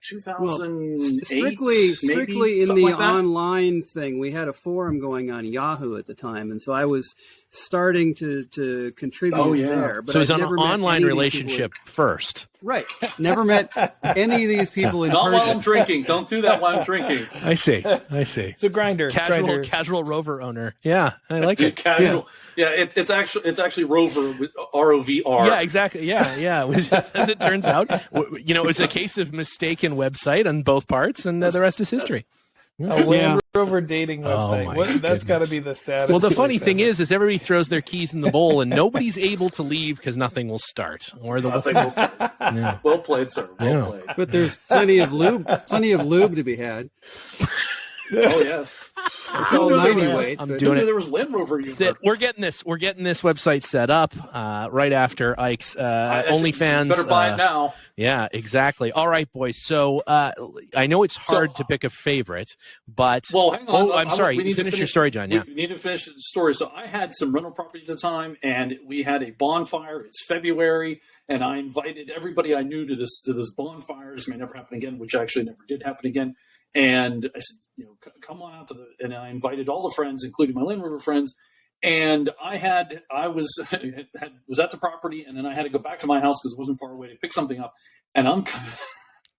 2008. Strictly in something the like that. online thing. We had a forum going on Yahoo at the time, and so I was starting to contribute there. But So it was I'd an never met online any of these people relationship first. Right. Never met any of these people in Not while I'm person. drinking. Don't do that while I'm drinking. I see. So Grinder. Casual Rover owner. Yeah, I like it. Casual. Yeah, it's actually Rover with ROVR. Yeah, exactly. Yeah. As it turns out, it was a case of mistaken website on both parts, and the rest is history. A Land Rover dating website. That's got to be the saddest. Well, the funny place thing ever. is everybody throws their keys in the bowl, and nobody's able to leave because nothing will start. Or the Yeah. Well played, sir. Well played. But there's plenty of lube to be had. Oh yes. It's all 90 weight. I'm but- doing it. There was Land Rover. We're getting this website set up right after Ike's OnlyFans. Better buy it now. Yeah, exactly. All right, boys. So I know it's hard to pick a favorite, but well, hang on. I'm sorry. We need to finish your story, John. Yeah. We need to finish the story. So I had some rental property at the time, and we had a bonfire. It's February, and I invited everybody I knew to this bonfire. This may never happen again, which actually never did happen again. And I said, come on out to and I invited all the friends, including my Land Rover friends. And I was at the property, and then I had to go back to my house because it wasn't far away to pick something up. And I'm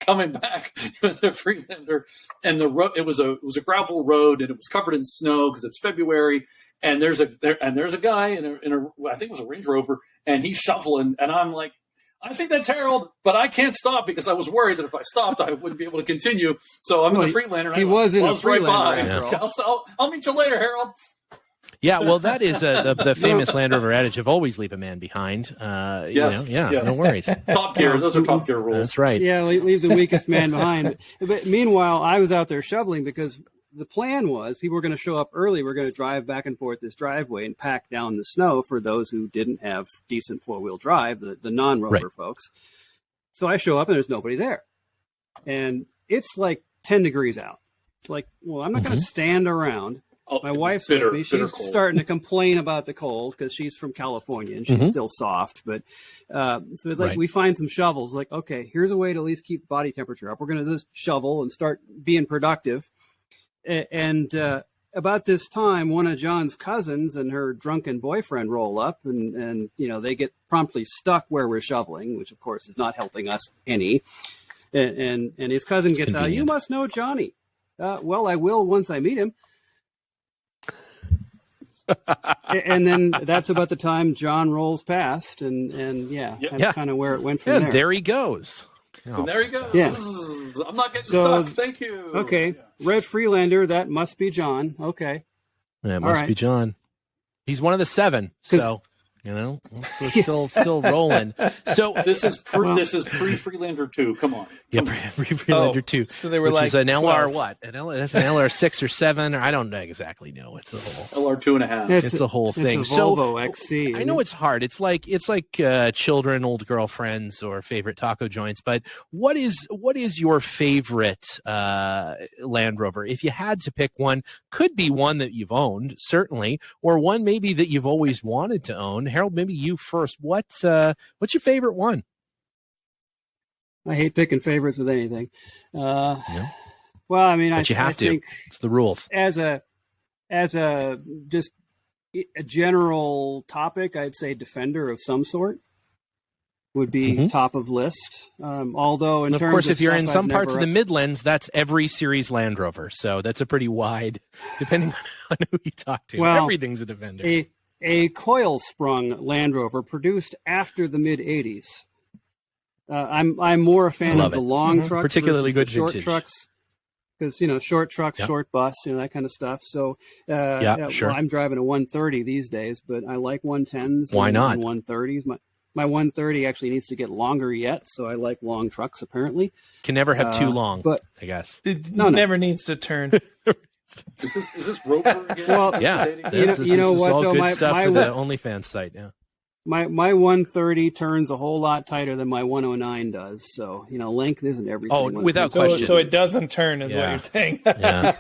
coming back with the Freelander, and the road, it was a gravel road, and it was covered in snow because it's February. And there's a guy in a I think it was a Range Rover, and he's shoveling, and I'm like, I think that's Harold, but I can't stop because I was worried that if I stopped, I wouldn't be able to continue. So I'm in the Freelander. He was in a Freelander. Freelander. Right I'll meet you later, Harold. Yeah, well, that is the famous Land Rover adage of always leave a man behind. Yes. No worries. Top Gear. Those are Top Gear rules. That's right. Yeah, leave the weakest man behind. But meanwhile, I was out there shoveling because the plan was people were going to show up early. We're going to drive back and forth this driveway and pack down the snow for those who didn't have decent four-wheel drive, the non-rover folks. So I show up and there's nobody there. And it's like 10 degrees out. It's like, well, I'm not going to stand around. My wife's with me. She's starting to complain about the cold because she's from California and she's still soft. But so it's like we find some shovels. Like, okay, here's a way to at least keep body temperature up. We're going to just shovel and start being productive. And about this time, one of John's cousins and her drunken boyfriend roll up, and they get promptly stuck where we're shoveling, which of course is not helping us any. And his cousin gets out. You must know Johnny. Well, I will once I meet him. And then that's about the time John rolls past, and that's kind of where it went from there. And there he goes. And there he goes. Yeah. I'm not getting stuck. Thank you. Okay. Red Freelander, that must be John. Okay. That must be John. He's one of the 7. So, we're still rolling. So this is pre-Freelander 2. Come on. Pre-Freelander 2. So they were which like is an 12. LR what? That's an LR 6 or 7, or I don't exactly know. It's a whole LR 2.5. It's the whole thing. It's a Volvo XC. I know it's hard. It's like children, old girlfriends, or favorite taco joints. But what is your favorite Land Rover? If you had to pick one, could be one that you've owned, certainly, or one maybe that you've always wanted to own. Harold, maybe you first. What's your favorite one? I hate picking favorites with anything. Well, I mean, I think it's the rules. As a just a general topic, I'd say Defender of some sort would be top of list. Although in terms of course, of if you're stuff in some I've parts of never- the Midlands, that's every series Land Rover. So that's a pretty wide, depending on who you talk to. Well, everything's a Defender. A coil-sprung Land Rover produced after the mid-'80s. I'm more a fan of the long trucks, particularly good the short vintage trucks, because short trucks, short bus, that kind of stuff. So sure. Well, I'm driving a 130 these days, but I like 110s. Why not? And 130s. My 130 actually needs to get longer yet, so I like long trucks. Apparently, can never have too long, but I guess never needs to turn. Is this Rover again? Well, yeah, this is all though? good stuff for the OnlyFans site. Yeah. My 130 turns a whole lot tighter than my 109 does. So, length isn't everything. Oh, without question. So it doesn't turn is what you're saying. Yeah.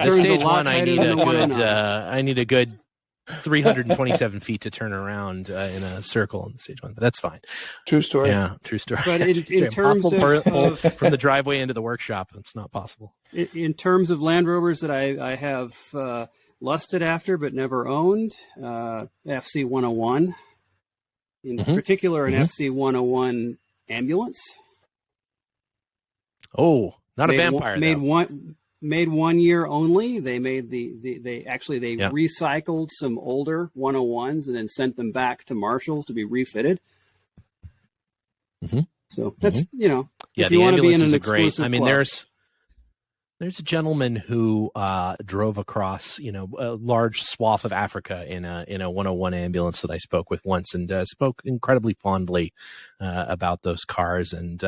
The stage one, I need a good 327 feet to turn around in a circle in stage one, but that's fine. True story. Yeah, true story. But in terms of from the driveway into the workshop, it's not possible. In terms of Land Rovers that I have lusted after but never owned, FC 101, in particular an FC 101 ambulance. Oh, not a vampire. Made 1 year only. They made they recycled some older 101s and then sent them back to Marshall's to be refitted. So that's if you want to be in an exclusive club. There's a gentleman who drove across a large swath of Africa in a 101 ambulance that I spoke with once, and spoke incredibly fondly about those cars. And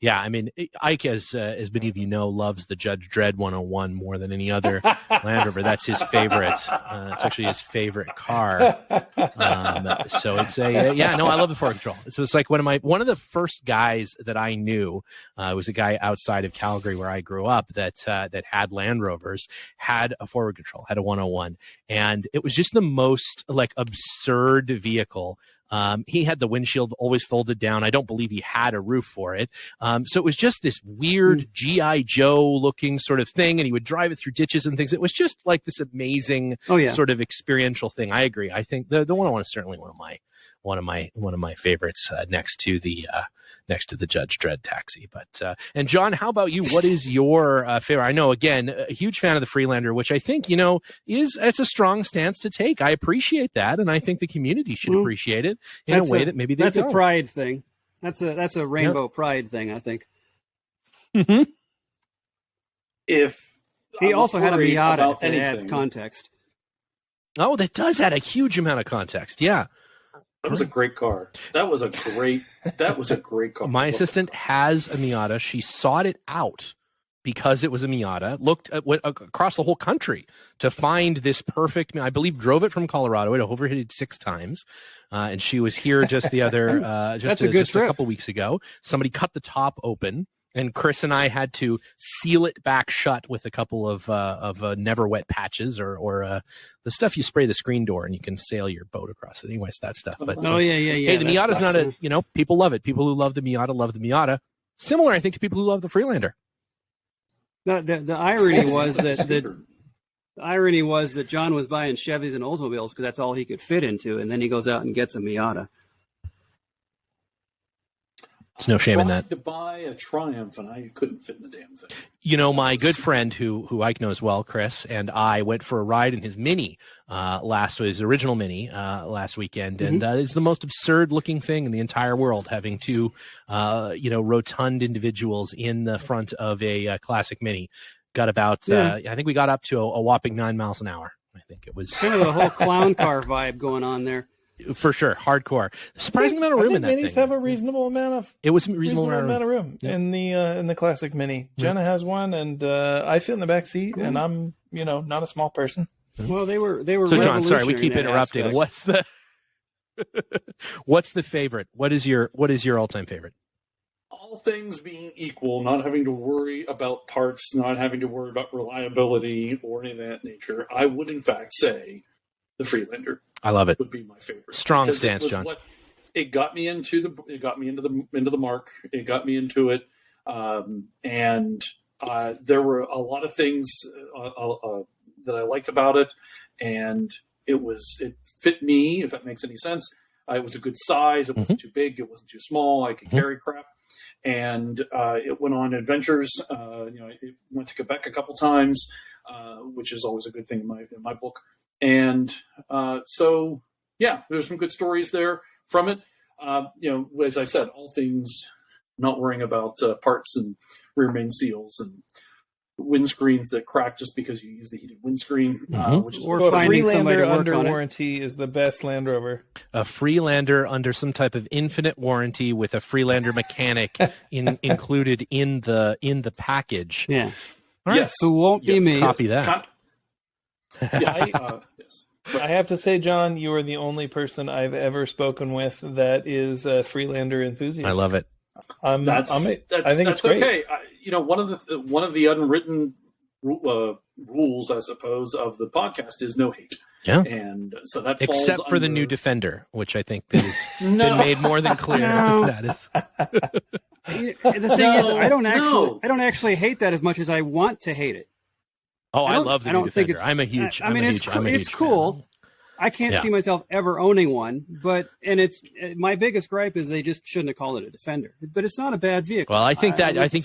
yeah, I mean, Ike, as many of you know, loves the Judge Dredd 101 more than any other Land Rover. That's his favorite. It's actually his favorite car. So it's yeah, no, I love the forward control. So it's like one of the first guys that I knew was a guy outside of Calgary where I grew up that had Land Rovers, had a forward control, had a 101, and it was just the most like absurd vehicle. He had the windshield always folded down. I don't believe he had a roof for it. So it was just this weird G.I. Joe looking sort of thing, and he would drive it through ditches and things. It was just like this amazing sort of experiential thing. I agree. I think the 101 is certainly one of my favorites next to the Judge Dredd taxi. But and John, how about you? What is your favorite? I know, again, a huge fan of the Freelander, which I think it's a strong stance to take. I appreciate that, and I think the community should appreciate it in a way that maybe they don't. That's a pride thing. That's a rainbow pride thing, I think. Mm-hmm. If he also had a Miata, if it adds context. Oh, that does add a huge amount of context. Yeah. That was a great car. That was a great car. My assistant has a Miata. She sought it out because it was a Miata. Went across the whole country to find this perfect. I believe drove it from Colorado. It overheated 6 times, and she was here just the other just a couple weeks ago. Somebody cut the top open, and Chris and I had to seal it back shut with a couple of never wet patches or the stuff you spray the screen door and you can sail your boat across it. Anyways, that stuff. But yeah. Hey, the Miata's not people love it. People who love the Miata love the Miata. Similar, I think, to people who love the Freelander. The irony was that John was buying Chevys and Oldsmobiles because that's all he could fit into, and then he goes out and gets a Miata. There's no shame in that. To buy a Triumph, and I couldn't fit in the damn thing. My good friend who Ike knows well, Chris, and I went for a ride in his Mini his original Mini last weekend, and it's the most absurd looking thing in the entire world, having two rotund individuals in the front of a classic Mini. Got about I think we got up to a whopping 9 miles an hour. I think it was kind of a whole clown car vibe going on there. For sure, hardcore. Surprising amount of room in that Minis thing. have a reasonable amount of. It was a reasonable amount of room in the classic Mini. Jenna has one, and I fit in the back seat, and I'm not a small person. Well, they were. So John, sorry, we keep interrupting. Aspect. What's the favorite? What is your all-time favorite? All things being equal, not having to worry about parts, not having to worry about reliability or any of that nature, I would in fact say the Freelander. I love it. Would be my favorite. Strong stance, John. It got me into the mark. It got me into it, and there were a lot of things that I liked about it, and it fit me, if that makes any sense. It was a good size. It wasn't too big. It wasn't too small. I could carry crap, and it went on adventures. It went to Quebec a couple times, which is always a good thing in my book. And so, yeah, there's some good stories there from it. As I said, all things not worrying about parts and rear main seals and windscreens that crack just because you use the heated windscreen, which is finding somebody to work under on warranty is the best Land Rover. A Freelander under some type of infinite warranty with a Freelander mechanic included in the package. Yeah. All right. Yes. Who won't be me? Copy that. Yes. Yes. I have to say, John, you are the only person I've ever spoken with that is a Freelander enthusiast. I love it. I think it's great. Okay. One of the unwritten rules, I suppose, of the podcast is no hate. Yeah. And so that except for the new Defender, which I think that has been made more than clear. That is. The thing is, I don't actually hate that as much as I want to hate it. Oh, I love the new Defender. It's cool. Fan. I can't see myself ever owning one, it's my biggest gripe is they just shouldn't have called it a Defender. But it's not a bad vehicle. Well, I think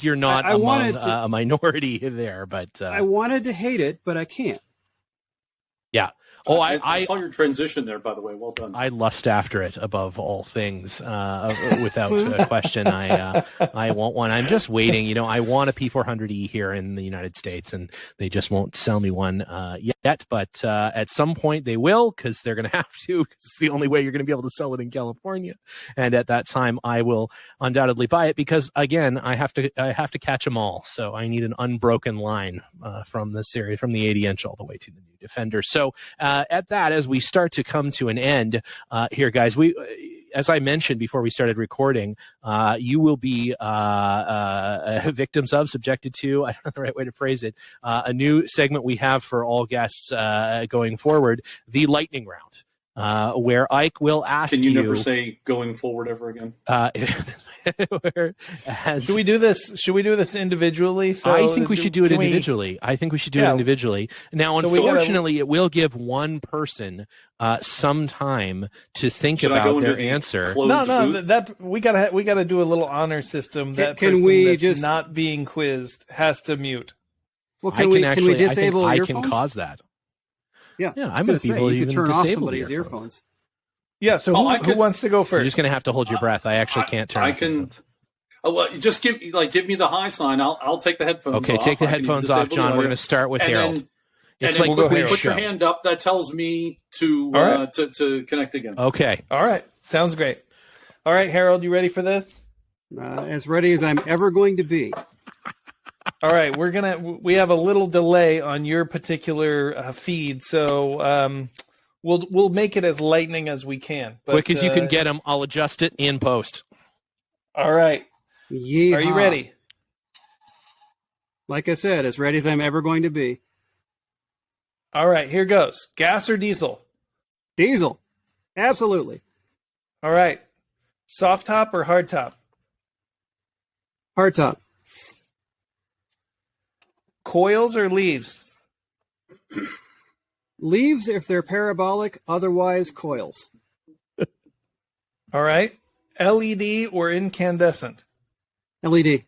you're not among a minority there, but I wanted to hate it, but I can't. Yeah. Oh, I saw your transition there, by the way. Well done. I lust after it above all things, without question. I want one. I'm just waiting. I want a P400E here in the United States, and they just won't sell me one yet. yet, but at some point they will, because they're going to have to, because it's the only way you're going to be able to sell it in California. And at that time, I will undoubtedly buy it, because again, I have to catch them all. So I need an unbroken line from the series, from the 80-inch all the way to the new Defender. So at that, as we start to come to an end here, guys, as I mentioned before we started recording, you will be victims of, subjected to, I don't know the right way to phrase it, a new segment we have for all guests going forward, the lightning round, where Ike will ask you... Can you never say going forward ever again? Should we do this individually? So I think we should do it individually. Now, unfortunately, it will give one person some time to think about their answer. No, that we gotta do a little honor system. That can we that's just not being quizzed has to mute? Well, can we disable I earphones? can cause that. Yeah, I might be able to you even can turn off disable somebody's the earphones. Yeah. So who wants to go first? You're just going to have to hold your breath. I actually can't turn. I can. Oh, well, just give me the high sign. I'll take the headphones. Okay, off. Take the headphones off, John. We're going to start with Harold. It's like when you put your hand up, that tells me to to connect again. Okay. All right. Sounds great. All right, Harold, you ready for this? As ready as I'm ever going to be. All right, we have a little delay on your particular feed, so we'll make it as lightning as we can. But, quick as you can get them, I'll adjust it in post. All right. Yeehaw. Are you ready? Like I said, as ready as I'm ever going to be. All right, here goes. Gas or diesel? Diesel. Absolutely. All right. Soft top or hard top? Hard top. Coils or leaves? Leaves if they're parabolic, otherwise coils. All right. LED or incandescent? LED.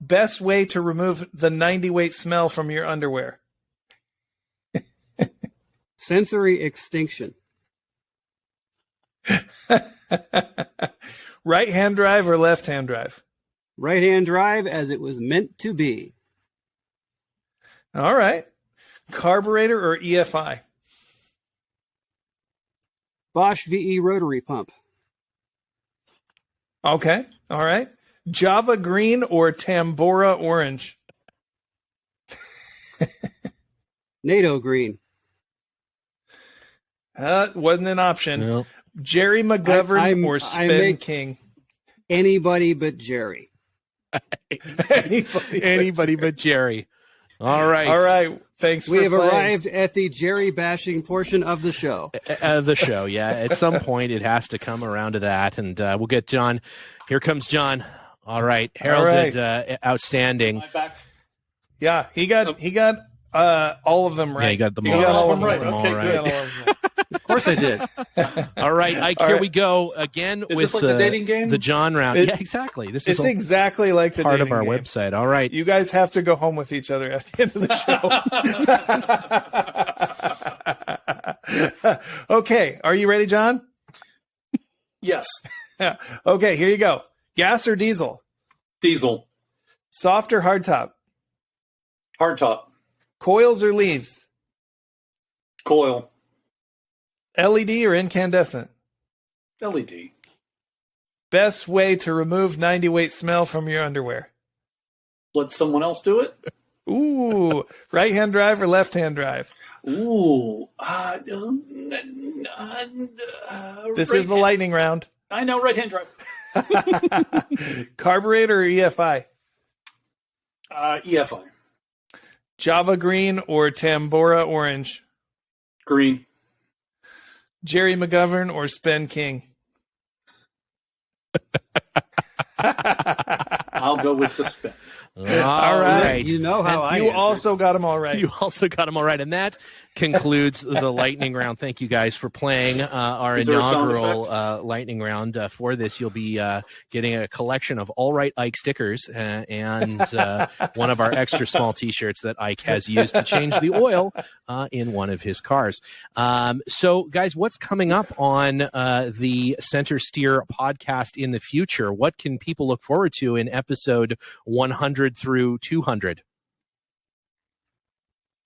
Best way to remove the 90-weight smell from your underwear? Sensory extinction. Right-hand drive or left-hand drive? Right-hand drive as it was meant to be. All right. Carburetor or EFI? Bosch VE rotary pump. Okay. All right. Java green or Tambora orange? NATO green. Wasn't an option. No. Jerry McGovern or Spin King? Anybody but Jerry. Anybody but Jerry. All right. All right. Thanks. We have playing. arrived at the Jerry bashing portion of the show. Yeah. At some point, it has to come around to that, and we'll get John. Here comes John. All right. Harold did outstanding. Am I back? Yeah, he got all of them right. Yeah, he got them He all got right. all of them right. right. Okay, Good. Of course I did. All right, Ike, here we go again Is with this like the dating game? The John round. Yeah, exactly. This is It's exactly like the part of dating our game. website. All right. You guys have to go home with each other at the end of the show. Okay, are you ready, John? Yes. Okay, here you go. Gas or diesel? Diesel. Soft or hard top? Hard top. Coils or leaves? Coil. LED or incandescent? LED. Best way to remove 90-weight smell from your underwear? Let someone else do it? Ooh, right-hand drive or left-hand drive? Ooh. This is the lightning round. I know, right-hand drive. Carburetor or EFI? EFI. Java green or Tambora orange? Green. Jerry McGovern or Spin King? I'll go with the spin. All right. You know how I You answered. also got them all right. You also got them all right. And that concludes the lightning round. Thank you guys for playing our Is there a sound inaugural lightning round. For this, you'll be getting a collection of All Right Ike stickers and one of our extra small T-shirts that Ike has used to change the oil in one of his cars. So, guys, what's coming up on the CenterSteer podcast in the future? What can people look forward to in episode 100 through 200?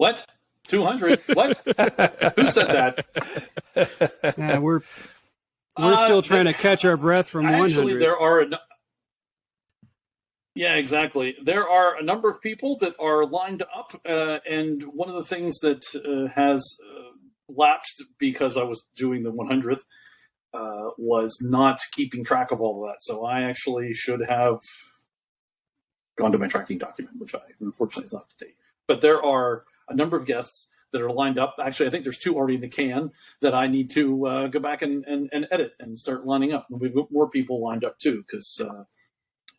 What? 200? What? Who said that? Yeah, we're still trying to catch our breath from 100. Actually, there are. Yeah, exactly. There are a number of people that are lined up, and one of the things that has lapsed because I was doing the 100th was not keeping track of all of that. So I actually should have gone to my tracking document, which unfortunately is not up to date. But there are a number of guests that are lined up. Actually, I think there's 2 already in the can that I need to go back and edit and start lining up. And we've got more people lined up too, because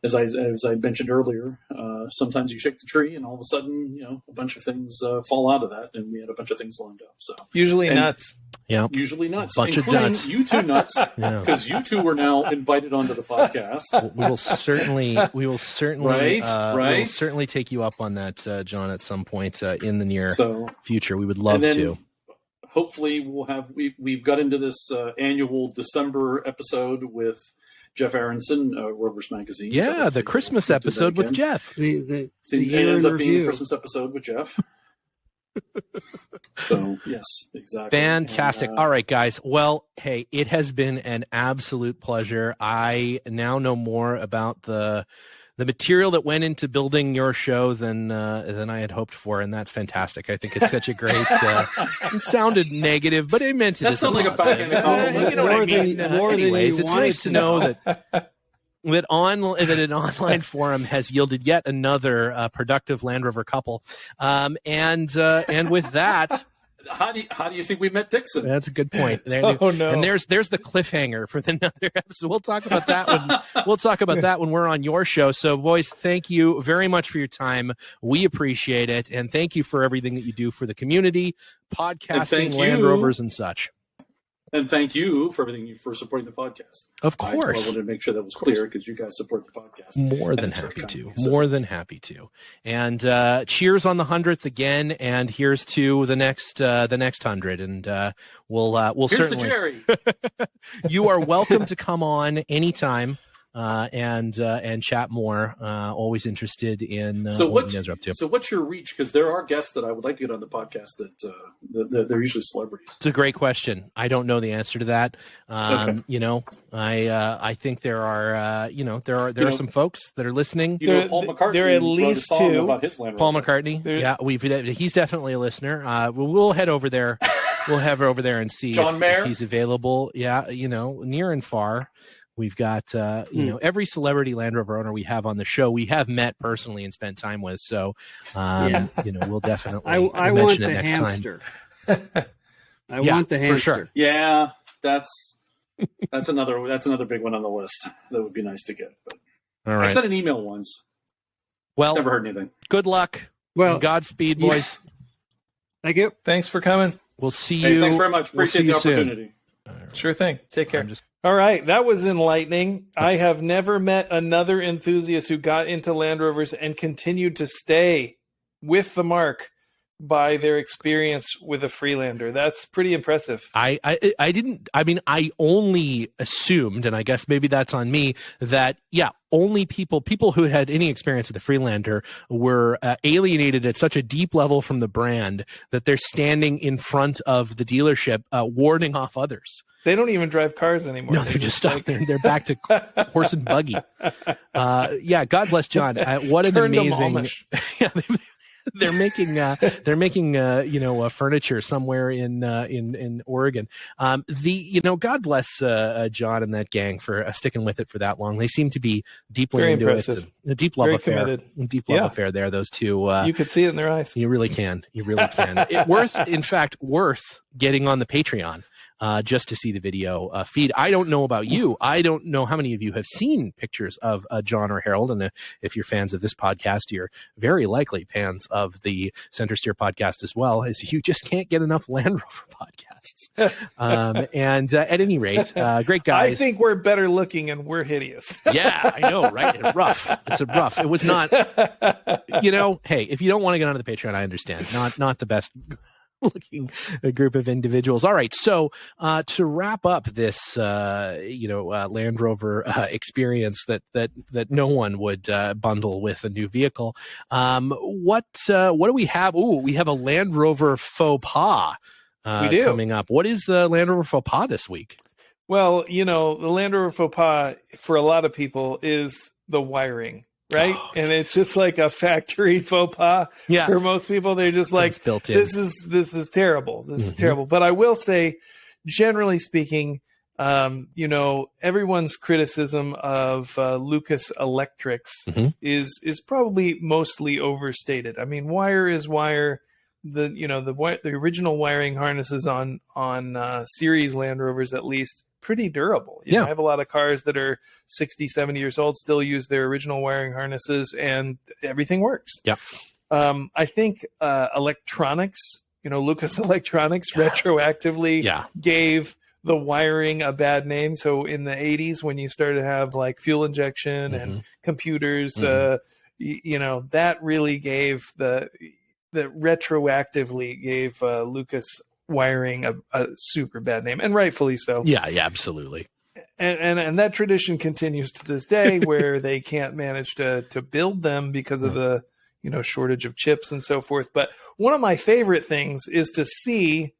as I mentioned earlier, sometimes you shake the tree and all of a sudden, a bunch of things fall out of that, and we had a bunch of things lined up. So usually nuts. Yeah, usually nuts, bunch of including nuts. You two nuts, because you two were now invited onto the podcast. We will certainly, right. We will certainly take you up on that, John, at some point in the near future. We would love to. Hopefully, we've got into this annual December episode with Jeff Aronson, Rovers Magazine. Yeah, the Christmas episode with Jeff. The it ends up being a Christmas episode with Jeff. So, yes, exactly. Fantastic. All right, guys. Well, hey, it has been an absolute pleasure. I now know more about the material that went into building your show than I had hoped for, and that's fantastic. I think it's such a great. It sounded negative, but I meant it. That sounds like a backhanded compliment. You know what I mean? Anyways, it's nice to know that an online forum has yielded yet another productive Land Rover couple, and with that. How do you think we met Dixon? That's a good point. Oh no! And there's the cliffhanger for another episode. We'll talk about that when we're on your show. So, boys, thank you very much for your time. We appreciate it, and thank you for everything that you do for the community, podcasting, Land Rovers, and such. And thank you for everything for supporting the podcast. Of course. I wanted to make sure that was clear because you guys support the podcast. More than happy to. And cheers on the 100th again. And here's to the next 100. And we'll here's certainly. To Jerry. You are welcome to come on anytime. And chat more. Always interested in what you guys are up to. So what's your reach? Because there are guests that I would like to get on the podcast that they're usually celebrities. It's a great question. I don't know the answer to that. Okay. I think there are there are some folks that are listening. Paul McCartney. There are at least 2 about his Land Rover. Paul McCartney. He's definitely a listener. We'll head over there. We'll head over there and see if he's available. Yeah, near and far. We've got, every celebrity Land Rover owner we have on the show, we have met personally and spent time with. So, we'll definitely I mention want it the next hamster. time. I want the hamster. For sure. Yeah, that's another big one on the list. That would be nice to get. But all right. I sent an email once. Well, never heard anything. Good luck. Well, Godspeed, boys. Thank you. Thanks for coming. We'll see you. Thanks very much. Appreciate the opportunity. Sure thing. Take care. All right. That was enlightening. I have never met another enthusiast who got into Land Rovers and continued to stay with the mark by their experience with a Freelander. That's pretty impressive. I only assumed, and I guess maybe that's on me, that only people who had any experience with the Freelander were alienated at such a deep level from the brand that they're standing in front of the dealership warding off others. They don't even drive cars anymore. No, they're just stuck. They're back to horse and buggy. God bless John. What an amazing. They're making furniture somewhere in Oregon. God bless John and that gang for sticking with it for that long. They seem to be deeply very into impressive. it. A deep love very affair. Committed. Deep love affair there. Those two. You could see it in their eyes. You really can. Worth getting on the Patreon. Just to see the video feed. I don't know about you. I don't know how many of you have seen pictures of John or Harold. And if you're fans of this podcast, you're very likely fans of the CenterSteer podcast as well, as you just can't get enough Land Rover podcasts. And at any rate, great guys. I think we're better looking and we're hideous. Yeah, I know, right? It's rough. It was not, hey, if you don't want to get onto the Patreon, I understand. Not the best. looking group of individuals. All right. So to wrap up this, Land Rover experience that no one would bundle with a new vehicle, what do we have? Ooh, we have a Land Rover faux pas coming up. What is the Land Rover faux pas this week? Well, the Land Rover faux pas for a lot of people is the wiring. Right. Oh, and it's just like a factory faux pas. Yeah. For most people, they're just like, built in. This is terrible. This is terrible. But I will say, generally speaking, everyone's criticism of Lucas Electrics is probably mostly overstated. I mean, wire is wire. The original wiring harnesses on series Land Rovers, at least, pretty durable. I have a lot of cars that are 60, 70 years old, still use their original wiring harnesses, and everything works. Yeah. I think electronics, Lucas Electronics retroactively gave the wiring a bad name. So in the 80s, when you started to have like fuel injection and computers, that really gave that retroactively gave Lucas wiring a super bad name, and rightfully so. Yeah, absolutely. And that tradition continues to this day, where they can't manage to build them because of the shortage of chips and so forth. But one of my favorite things is to see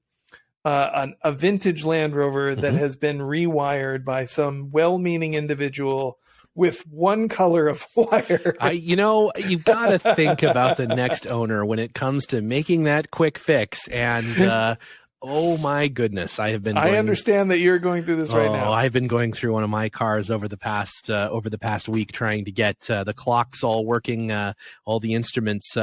a vintage Land Rover that has been rewired by some well-meaning individual with one color of wire. You've got to think about the next owner when it comes to making that quick fix. And oh my goodness, I understand that you're going through this right now. I've been going through one of my cars over the past week, trying to get the clocks all working, all the instruments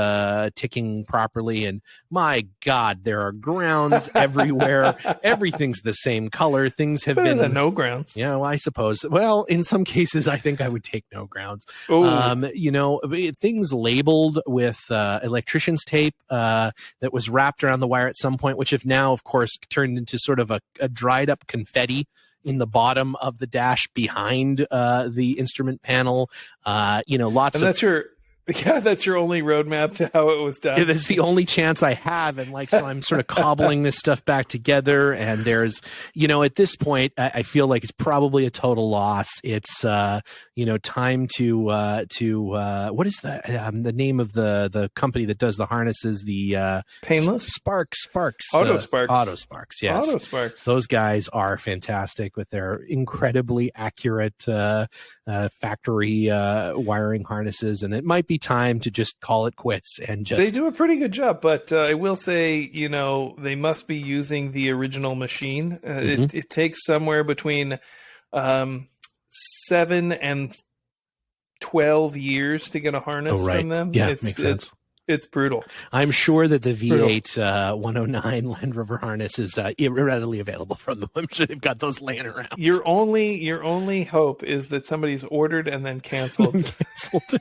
ticking properly. And my God, there are grounds everywhere. Everything's the same color. Things have better been than no grounds. Yeah, well, I suppose. Well, in some cases, I think I would take no grounds. Things labeled with electrician's tape that was wrapped around the wire at some point, which have now, of course, turned into sort of a dried up confetti in the bottom of the dash behind the instrument panel. That's your only roadmap to how it was done. It is the only chance I have. And so I'm sort of cobbling this stuff back together. And there's, at this point, I feel like it's probably a total loss. It's, time to what is the name of the company that does the harnesses? The Painless? Sparks. Auto Sparks. Yes. Auto Sparks. Those guys are fantastic with their incredibly accurate factory wiring harnesses. And it might be time to just call it quits and just... They do a pretty good job, but I will say, they must be using the original machine. It takes somewhere between 7 and 12 years to get a harness from them. Yeah, makes sense. It's brutal. I'm sure that the V8 109 Land Rover harness is readily available from them. I'm sure they've got those laying around. Your only hope is that somebody's ordered and then canceled.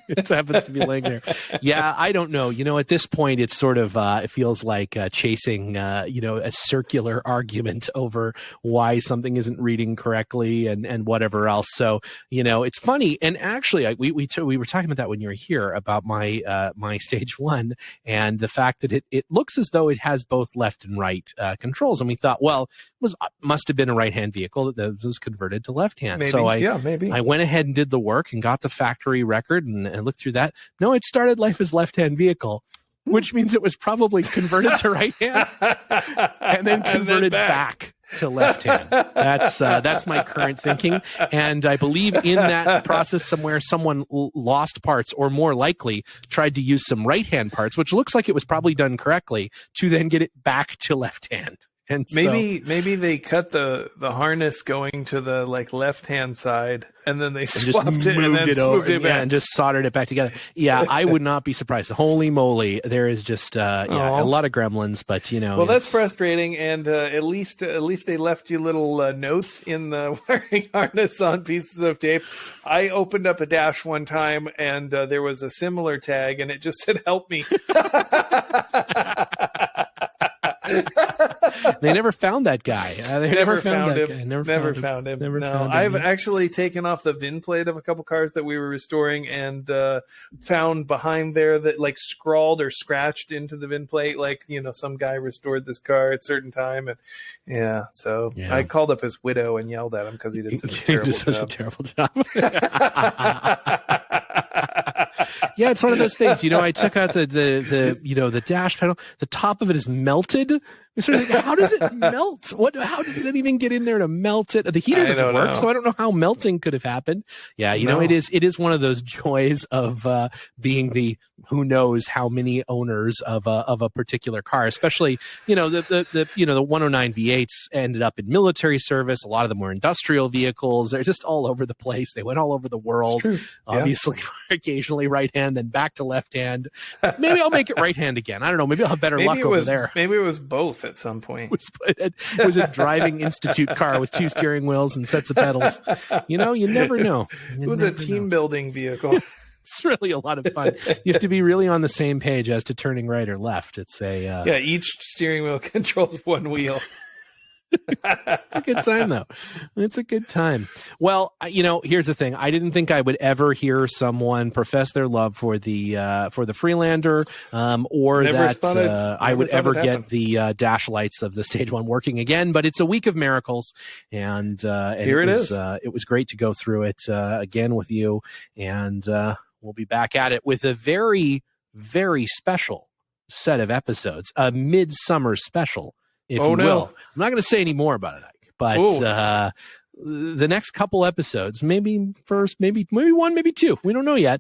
It happens to be laying there. Yeah, I don't know. At this point, it's sort of it feels like chasing a circular argument over why something isn't reading correctly and whatever else. So it's funny. And actually, we were talking about that when you were here about my stage 1. And the fact that it looks as though it has both left and right controls. And we thought, well, it must have been a right-hand vehicle that was converted to left-hand. Maybe, so maybe. I went ahead and did the work and got the factory record and looked through that. No, it started life as left-hand vehicle, which means it was probably converted to right-hand and then converted back to left hand. That's my current thinking. And I believe in that process somewhere, someone lost parts, or more likely tried to use some right hand parts, which looks like it was probably done correctly, to then get it back to left hand. And maybe they cut the harness going to the left hand side, and then they swapped it and then moved it back. And just soldered it back together. Yeah, I would not be surprised. Holy moly, there is just a lot of gremlins, but Well, that's frustrating, and at least they left you little notes in the wiring harness on pieces of tape. I opened up a dash one time, and there was a similar tag, and it just said "Help me." They never found that guy. They Never found that him. guy. Never found him. Never No, found him. I've actually taken off the VIN plate of a couple cars that we were restoring and found behind there that like scrawled or scratched into the VIN plate, like, you know, some guy restored this car at a certain time. And so I called up his widow and yelled at him because he did such a terrible job. Yeah, it's one of those things. You know, I took out the dash panel. The top of it is melted. It's sort of like, how does it melt? How does it even get in there to melt it? The heater doesn't work, so I don't know how melting could have happened. Yeah, you know, it is one of those joys of being the who knows how many owners of a particular car, especially, you know, the 109 V8s ended up in military service. A lot of them were industrial vehicles. They're just all over the place. They went all over the world. Obviously, occasionally right hand, then back to left hand. Maybe I'll make it right hand again. I don't know. Maybe I'll have better luck over there. Maybe it was both at some point. It was a driving institute car with 2 steering wheels and sets of pedals. You know, you never know. It was a team building vehicle. It's really a lot of fun. You have to be really on the same page as to turning right or left. It's each steering wheel controls one wheel. It's a good time, though. It's a good time. Well, you know, here's the thing. I didn't think I would ever hear someone profess their love for the Freelander, or that I would ever get the dash lights of the Stage 1 working again. But it's a week of miracles, and here it is. It was great to go through it again with you, and we'll be back at it with a very, very special set of episodes, a midsummer special, if you will. I'm not going to say any more about it, Ike, but the next couple episodes, maybe first, maybe one, maybe two. We don't know yet.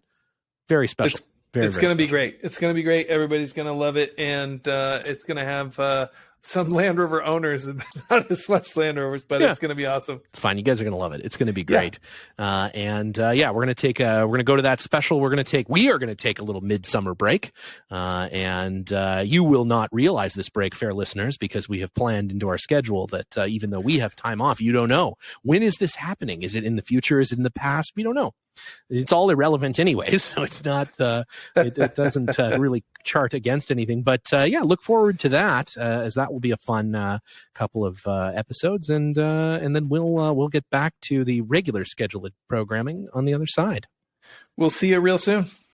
Very special. It's going to be great. It's going to be great. Everybody's going to love it, and it's going to have some Land Rover owners, not as much Land Rovers, but it's going to be awesome. It's fine. You guys are going to love it. It's going to be great. We're going to go to that special. We are going to take a little midsummer break. You will not realize this break, fair listeners, because we have planned into our schedule that even though we have time off, you don't know. When is this happening? Is it in the future? Is it in the past? We don't know. It's all irrelevant anyways, so it's not. It doesn't really chart against anything. But look forward to that, as that will be a fun couple of episodes, and then we'll get back to the regular scheduled programming on the other side. We'll see you real soon.